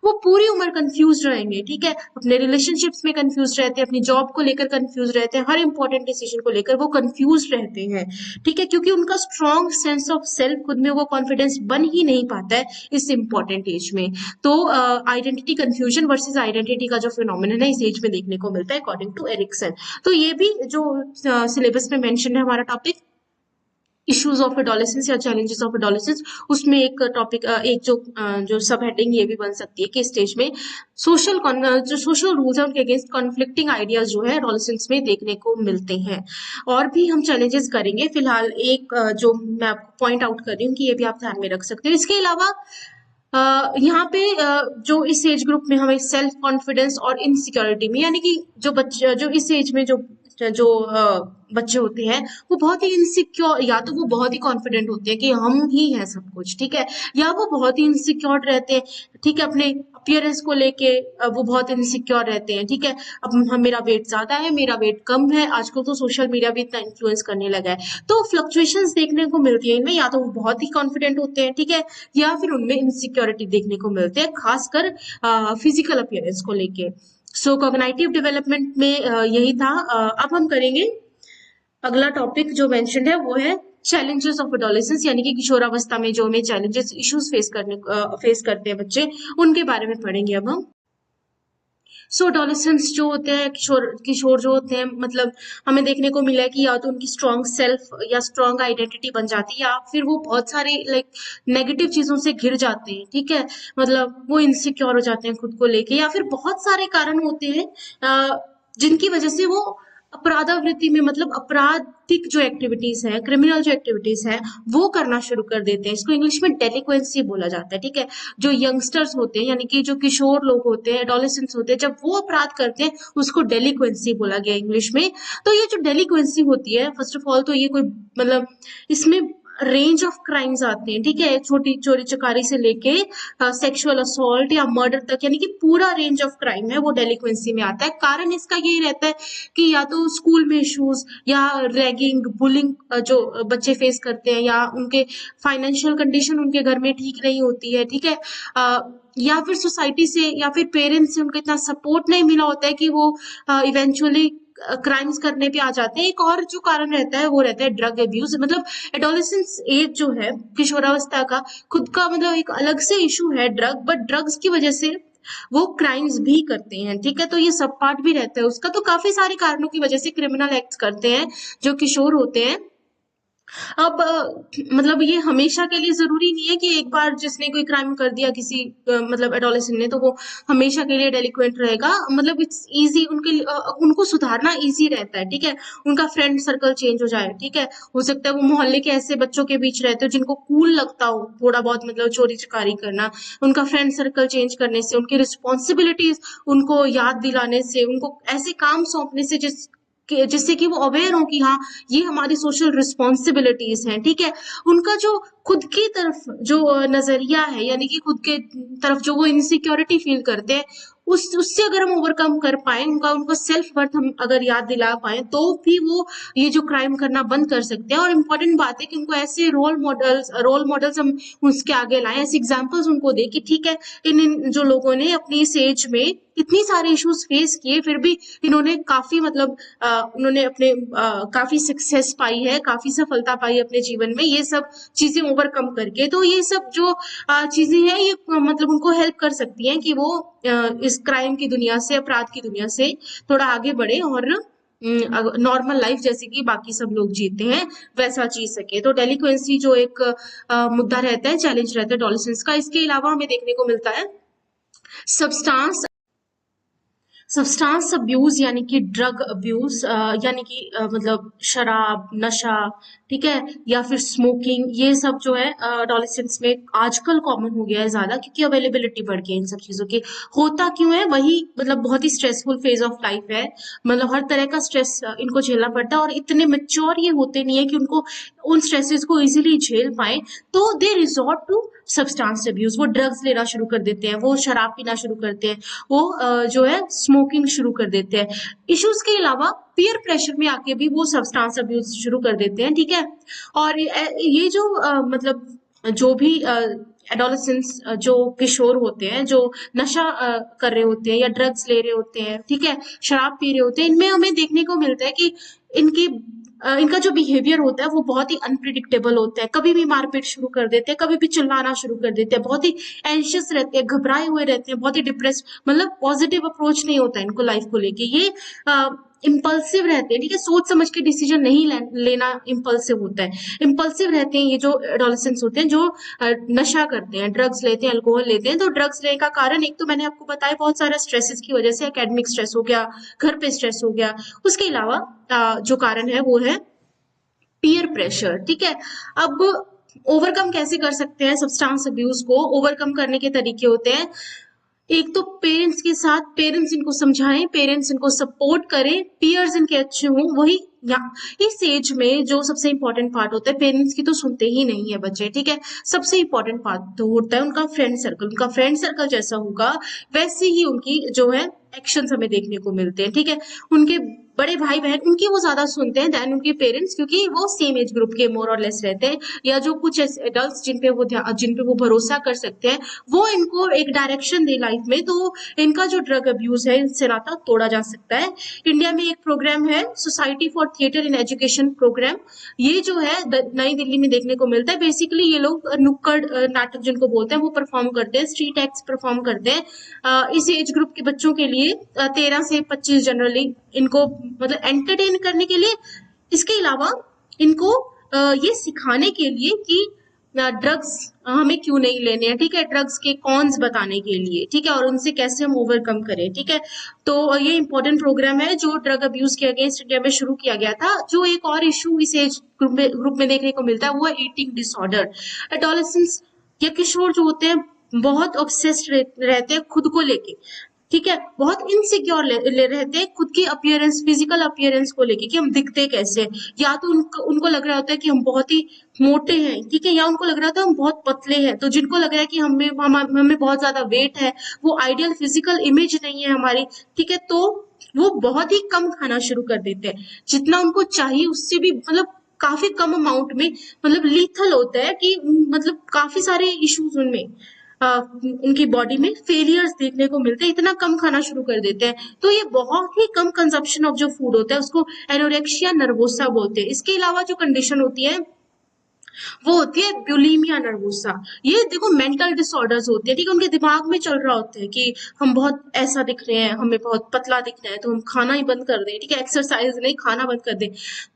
Speaker 1: वो पूरी उम्र कंफ्यूज रहेंगे, ठीक है। अपने रिलेशनशिप्स में कंफ्यूज रहते हैं, अपनी जॉब को लेकर कंफ्यूज रहते हैं, हर इंपॉर्टेंट डिसीजन को लेकर वो कंफ्यूज रहते हैं, ठीक है, क्योंकि उनका स्ट्रॉन्ग सेंस ऑफ सेल्फ, खुद में वो कॉन्फिडेंस बन ही नहीं पाता है इस इंपॉर्टेंट एज में। तो आइडेंटिटी कंफ्यूजन वर्सेस आइडेंटिटी का जो फिनोमिनन है इस एज में देखने को मिलता है अकॉर्डिंग टू एरिक्सन। तो ये भी जो सिलेबस में मेंशन है हमारा टॉपिक, इश्यूज ऑफ एडोलेसेंस या चैलेंजेस ऑफ एडोलेसेंस, उसमें एक टॉपिक, एक जो सब हेडिंग ये भी बन सकती है कि स्टेज में जो सोशल रूल्स है उनके अगेंस्ट कॉन्फ्लिक्टिंग आइडियाज जो है एडोलेसेंस में देखने को मिलते हैं। और भी हम चैलेंजेस करेंगे, फिलहाल एक जो मैं आपको पॉइंट आउट कर रही हूँ कि ये भी आप ध्यान में रख सकते हो। इसके अलावा यहाँ पे जो इस एज ग्रुप में हमें सेल्फ कॉन्फिडेंस और इनसिक्योरिटी में, यानी कि जो बच्चे जो इस एज में जो बच्चे होते हैं वो बहुत ही इनसिक्योर, या तो वो बहुत ही कॉन्फिडेंट होते हैं कि हम ही हैं सब कुछ, ठीक है, या वो बहुत ही इनसिक्योर रहते हैं, ठीक है, अपने अपीयरेंस को लेके वो बहुत इनसिक्योर रहते हैं, ठीक है। अब मेरा वेट ज्यादा है, मेरा वेट कम है, आजकल तो सोशल मीडिया भी इतना इन्फ्लुएंस करने लगा है, तो फ्लक्चुएशंस देखने को मिलती है इनमें। या तो वो बहुत ही कॉन्फिडेंट होते हैं, ठीक है, या फिर उनमें इनसिक्योरिटी देखने को मिलते हैं, खासकर फिजिकल अपीयरेंस को लेके। सो कॉग्निटिव डेवलपमेंट में यही था। अब हम करेंगे अगला टॉपिक जो मेंशन्ड है वो है चैलेंजेस ऑफ एडोलेसेंस, यानी कि किशोरावस्था में जो हमें चैलेंजेस इश्यूज फेस करते हैं बच्चे, उनके बारे में पढ़ेंगे अब हम। सो एडोलेसेंस जो होते हैं, किशोर जो होते हैं, मतलब हमें देखने को मिला है कि या तो उनकी स्ट्रॉन्ग सेल्फ या स्ट्रॉन्ग आइडेंटिटी बन जाती है, या फिर वो बहुत सारे नेगेटिव चीजों से घिर जाते हैं, ठीक है, मतलब वो इनसिक्योर हो जाते हैं खुद को लेके, या फिर बहुत सारे कारण होते हैं जिनकी वजह से वो अपराधावृत्ति में, मतलब आपराधिक जो एक्टिविटीज है, क्रिमिनल जो एक्टिविटीज है, वो करना शुरू कर देते हैं। इसको इंग्लिश में डेलिक्वेंसी बोला जाता है, ठीक है। जो यंगस्टर्स होते हैं, यानी कि जो किशोर लोग होते हैं, एडोलेसेंट्स होते हैं, जब वो अपराध करते हैं उसको डेलिक्वेंसी बोला गया इंग्लिश में। तो ये जो डेलिक्वेंसी होती है, फर्स्ट ऑफ ऑल तो ये कोई, मतलब इसमें रेंज ऑफ क्राइम्स आते हैं, ठीक है, छोटी चोरी चकारी से लेके सेक्सुअल असॉल्ट या मर्डर तक, यानी कि पूरा रेंज ऑफ क्राइम है वो डेलिक्वेंसी में आता है। कारण इसका यही रहता है कि या तो स्कूल में इश्यूज या रैगिंग, बुलिंग जो बच्चे फेस करते हैं, या उनके फाइनेंशियल कंडीशन उनके घर में ठीक नहीं होती है, ठीक है, या फिर सोसाइटी से या फिर पेरेंट्स से उनको इतना सपोर्ट नहीं मिला होता है कि वो इवेंचुअली क्राइम्स करने पे आ जाते हैं। एक और जो कारण रहता है वो रहता है ड्रग अब्यूज, मतलब एडोलेसेंस एज जो है, किशोरावस्था का खुद का मतलब एक अलग से इशू है ड्रग, बट ड्रग्स की वजह से वो क्राइम्स भी करते हैं, ठीक है, तो ये सब पार्ट भी रहता है उसका। तो काफी सारे कारणों की वजह से क्रिमिनल एक्ट्स करते हैं जो किशोर होते हैं। अब मतलब ये हमेशा के लिए जरूरी नहीं है कि एक बार जिसने कोई क्राइम कर दिया किसी मतलब एडोलेसेंट ने, तो वो हमेशा के लिए डेलिक्वेंट रहेगा। मतलब इट्स इजी उनके उनको सुधारना इजी रहता है, ठीक है, उनका फ्रेंड सर्कल चेंज हो जाए, ठीक है, हो सकता है वो मोहल्ले के ऐसे बच्चों के बीच रहते हो जिनको कूल लगता हो थोड़ा बहुत, मतलब चोरी चकारी करना, उनका फ्रेंड सर्कल चेंज करने से, उनकी रिस्पॉन्सिबिलिटीज उनको याद दिलाने से, उनको ऐसे काम सौंपने से जिससे कि वो अवेयर हो कि हाँ ये हमारी सोशल रिस्पॉन्सिबिलिटीज हैं, ठीक है। उनका जो खुद की तरफ जो नजरिया है, यानी कि खुद के तरफ जो वो इनसिक्योरिटी फील करते हैं, उससे अगर हम ओवरकम कर पाए, उनको सेल्फ वर्थ हम अगर याद दिला पाए, तो भी वो ये जो क्राइम करना बंद कर सकते हैं। और इम्पोर्टेंट बात है कि उनको ऐसे रोल मॉडल्स हम उसके आगे लाएं, ऐसे एग्जाम्पल्स उनको दे कि ठीक है, इन जो लोगों ने अपनी इस एज में इतनी सारे इश्यूज फेस किए, फिर भी इन्होंने काफी मतलब उन्होंने अपने काफी सक्सेस पाई है, काफी सफलता पाई अपने जीवन में, ये सब चीजें ओवरकम करके। तो ये सब जो चीजें हैं ये मतलब उनको हेल्प कर सकती हैं कि वो इस क्राइम की दुनिया से, अपराध की दुनिया से थोड़ा आगे बढ़े और नॉर्मल लाइफ जैसे कि बाकी सब लोग जीते हैं वैसा जी सके। तो डेलिक्वेंसी जो एक मुद्दा रहता है, चैलेंज रहता है एडोलेसेंस का। इसके अलावा हमें देखने को मिलता है सब्सटेंस सब्सटेंस अब्यूज यानी कि ड्रग अब्यूज, यानी कि मतलब शराब, नशा, ठीक है, या फिर स्मोकिंग, ये सब जो है एडोलेसेंस में आजकल कॉमन हो गया है ज्यादा, क्योंकि अवेलेबिलिटी बढ़ गई है इन सब चीजों की। होता क्यों है, वही मतलब बहुत ही स्ट्रेसफुल फेज ऑफ लाइफ है, मतलब हर तरह का स्ट्रेस इनको झेलना पड़ता है, और इतने मेच्योर ये होते नहीं है कि उनको उन स्ट्रेसेस को इजीली झेल पाए, तो दे रिजॉर्ट टू सब्सटेंस अब्यूज। वो ड्रग्स लेना शुरू कर देते हैं, वो शराब पीना शुरू करते हैं, वो जो है स्मोकिंग शुरू कर देते हैं। इश्यूज के अलावा पीयर प्रेशर में आके भी वो सब्सटेंस अब्यूज शुरू कर देते हैं, ठीक है। और ये जो मतलब जो भी एडोलेसेंस, जो किशोर होते हैं, जो नशा कर रहे होते हैं या ड्रग्स ले रहे होते हैं, ठीक है, शराब पी रहे होते हैं, इनमें हमें देखने को मिलता है कि इनकी इनका जो बिहेवियर होता है वो बहुत ही अनप्रिडिक्टेबल होता है। कभी भी मारपीट शुरू कर देते हैं, कभी भी चिल्लाना शुरू कर देते हैं, बहुत ही एंशियस रहते हैं, घबराए हुए रहते हैं, बहुत ही डिप्रेस, मतलब पॉजिटिव अप्रोच नहीं होता है इनको लाइफ को लेके। ये इम्पल्सिव रहते हैं, ठीक है, सोच समझ के डिसीजन नहीं लेना इम्पल्सिव होता है। इम्पल्सिव रहते हैं ये जो एडोलेसेंट्स होते हैं, जो नशा करते हैं, ड्रग्स लेते हैं, अल्कोहल लेते हैं। तो ड्रग्स लेने का कारण एक तो मैंने आपको बताया, बहुत सारे स्ट्रेसेस की वजह से, एकेडमिक स्ट्रेस हो गया, घर पे स्ट्रेस हो गया। उसके अलावा जो कारण है वो है पीयर प्रेशर, ठीक है। अब ओवरकम कैसे कर सकते हैं सब्सटेंस अब्यूज को? ओवरकम करने के तरीके होते हैं, एक तो पेरेंट्स के साथ, पेरेंट्स इनको समझाएं, पेरेंट्स इनको सपोर्ट करें, पीयर्स इनके अच्छे हों। वही यहाँ इस एज में जो सबसे इंपॉर्टेंट पार्ट होता है, पेरेंट्स की तो सुनते ही नहीं है बच्चे, ठीक है। सबसे इंपॉर्टेंट पार्ट तो होता है उनका फ्रेंड सर्कल। उनका फ्रेंड सर्कल जैसा होगा वैसे ही उनकी जो है एक्शंस हमें देखने को मिलते हैं, ठीक है। उनके बड़े भाई बहन, उनकी वो ज्यादा सुनते हैं देन उनके पेरेंट्स, क्योंकि वो सेम एज ग्रुप के मोर और लेस रहते हैं, या जो कुछ एडल्ट जिन पे वो भरोसा कर सकते हैं, वो इनको एक डायरेक्शन दे लाइफ में, तो इनका जो ड्रग अब्यूज है इनसे नाता तोड़ा जा सकता है। इंडिया में एक प्रोग्राम है, society for theatre in education programme. ये जो है नई दिल्ली में देखने को मिलता है। बेसिकली ये लोग नुक्कड़ नाटक जिनको बोलते हैं वो परफॉर्म करते हैं, स्ट्रीट एक्ट्स परफॉर्म करते हैं इस एज ग्रुप के बच्चों के लिए, 13 से 25 जनरली, इनको मतलब एंटरटेन करने के लिए। इसके अलावा इनको ये सिखाने के लिए कि ड्रग्स हमें क्यों नहीं लेने हैं, ठीक है, ड्रग्स के कॉन्स बताने के लिए, ठीक है, और उनसे कैसे हम ओवरकम करें, ठीक है। तो ये इंपॉर्टेंट प्रोग्राम है जो ड्रग अब्यूज के अगेंस्ट इंडिया में शुरू किया गया था। जो एक और इशू इस एज ग्रुप में देखने को मिलता है वो है ईटिंग डिसऑर्डर। एडोलेसेंस या किशोर जो होते हैं बहुत ऑब्सेस्ड रहते हैं खुद को लेके, ठीक है, बहुत इनसिक्योर ले रहते हैं खुद की अपीयरेंस, फिजिकल अपीयरेंस को लेके कि हम दिखते कैसे हैं। या तो उनको लग रहा होता है कि हम बहुत ही मोटे हैं, ठीक है, या उनको लग रहा होता है हम बहुत पतले हैं। तो जिनको लग रहा है कि हमें बहुत ज्यादा वेट है, वो आइडियल फिजिकल इमेज नहीं है हमारी, ठीक है, तो वो बहुत ही कम खाना शुरू कर देते हैं। जितना उनको चाहिए उससे भी मतलब काफी कम अमाउंट में, मतलब लीथल होता है कि मतलब काफी सारे इश्यूज उनमें उनकी बॉडी में फेलियर्स देखने को मिलते हैं, इतना कम खाना शुरू कर देते हैं। तो ये बहुत ही कम कंजप्शन ऑफ जो फूड होता है उसको एनोरेक्सिया नर्वोसा बोलते हैं। इसके अलावा जो कंडीशन होती है वो होती है बुलिमिया नर्वोसा। ये देखो मेंटल डिसऑर्डर्स होते हैं, ठीक है, उनके दिमाग में चल रहा होता है कि हम बहुत ऐसा दिख रहे हैं, हमें बहुत पतला दिख रहा है, तो हम खाना ही बंद कर दें, ठीक है, एक्सरसाइज नहीं, खाना बंद कर दें।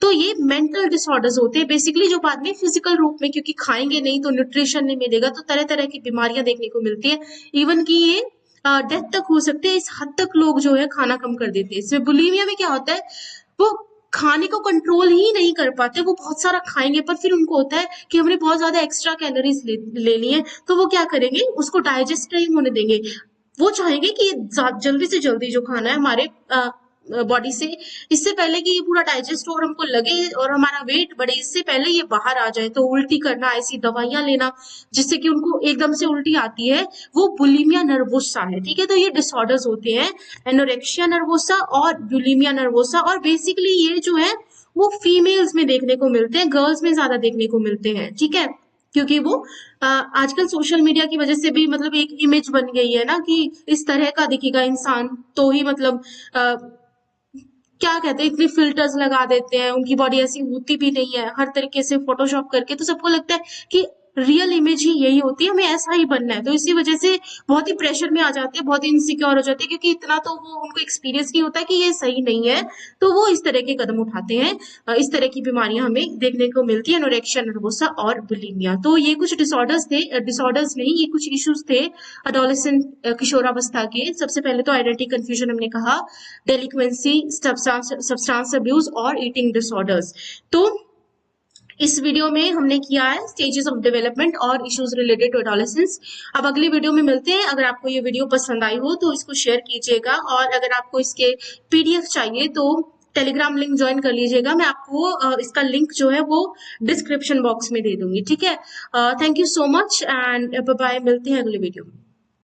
Speaker 1: तो ये मेंटल डिसऑर्डर्स होते हैं बेसिकली, जो बाद में फिजिकल रूप में, क्योंकि खाएंगे नहीं तो न्यूट्रिशन नहीं मिलेगा, तो तरह तरह की बीमारियां देखने को मिलती है। इवन की ये डेथ तक हो सकते हैं। इस हद तक लोग जो है खाना कम कर देते हैं। इसमें बुलिमिया में क्या होता है, वो खाने को कंट्रोल ही नहीं कर पाते, वो बहुत सारा खाएंगे पर फिर उनको होता है कि हमने बहुत ज्यादा एक्स्ट्रा कैलोरीज लेनी है, तो वो क्या करेंगे, उसको डाइजेस्ट नहीं होने देंगे। वो चाहेंगे कि जल्दी से जल्दी जो खाना है हमारे बॉडी से, इससे पहले कि ये पूरा डाइजेस्ट हो और हमको लगे और हमारा वेट बढ़े, इससे पहले ये बाहर आ जाए। तो उल्टी करना, ऐसी दवाइयां लेना जिससे कि उनको एकदम से उल्टी आती है, वो बुलिमिया नर्वोसा है, ठीक है। तो ये डिसऑर्डर्स होते हैं, एनोरेक्सिया नर्वोसा और बुलिमिया नर्वोसा। और बेसिकली ये जो है वो फीमेल्स में देखने को मिलते हैं, गर्ल्स में ज्यादा देखने को मिलते हैं, ठीक है, क्योंकि वो आजकल सोशल मीडिया की वजह से भी मतलब एक इमेज बन गई है ना कि इस तरह का दिखेगा इंसान तो ही मतलब क्या कहते हैं, इतने फिल्टर्स लगा देते हैं, उनकी बॉडी ऐसी होती भी नहीं है, हर तरीके से फोटोशॉप करके, तो सबको लगता है कि रियल इमेज ही यही होती है, हमें ऐसा ही बनना है। तो इसी वजह से बहुत ही प्रेशर में आ जाते हैं, बहुत ही इनसिक्योर हो जाते हैं, क्योंकि इतना तो वो उनको एक्सपीरियंस नहीं होता कि ये सही नहीं है, तो वो इस तरह के कदम उठाते हैं। इस तरह की बीमारियां हमें देखने को मिलती है, एनोरेक्सिया नर्वोसा और बुलिमिया। तो ये कुछ डिसऑर्डर्स थे, डिसऑर्डर्स नहीं, ये कुछ इश्यूज थे अडोलेसेंट किशोरावस्था के। सबसे पहले तो आइडेंटिटी कंफ्यूजन हमने कहा, डेलिक्वेंसी, सब्सटेंस अब्यूज और ईटिंग डिसऑर्डर्स। तो इस वीडियो में हमने किया है स्टेजेस ऑफ डेवलपमेंट और इश्यूज रिलेटेड टू एडोलेसेंस। अब अगली वीडियो में मिलते हैं। अगर आपको ये वीडियो पसंद आई हो तो इसको शेयर कीजिएगा, और अगर आपको इसके पीडीएफ चाहिए तो टेलीग्राम लिंक ज्वाइन कर लीजिएगा। मैं आपको इसका लिंक जो है वो डिस्क्रिप्शन बॉक्स में दे दूंगी। ठीक है, thank you so much and bye bye, मिलते हैं अगले वीडियो में।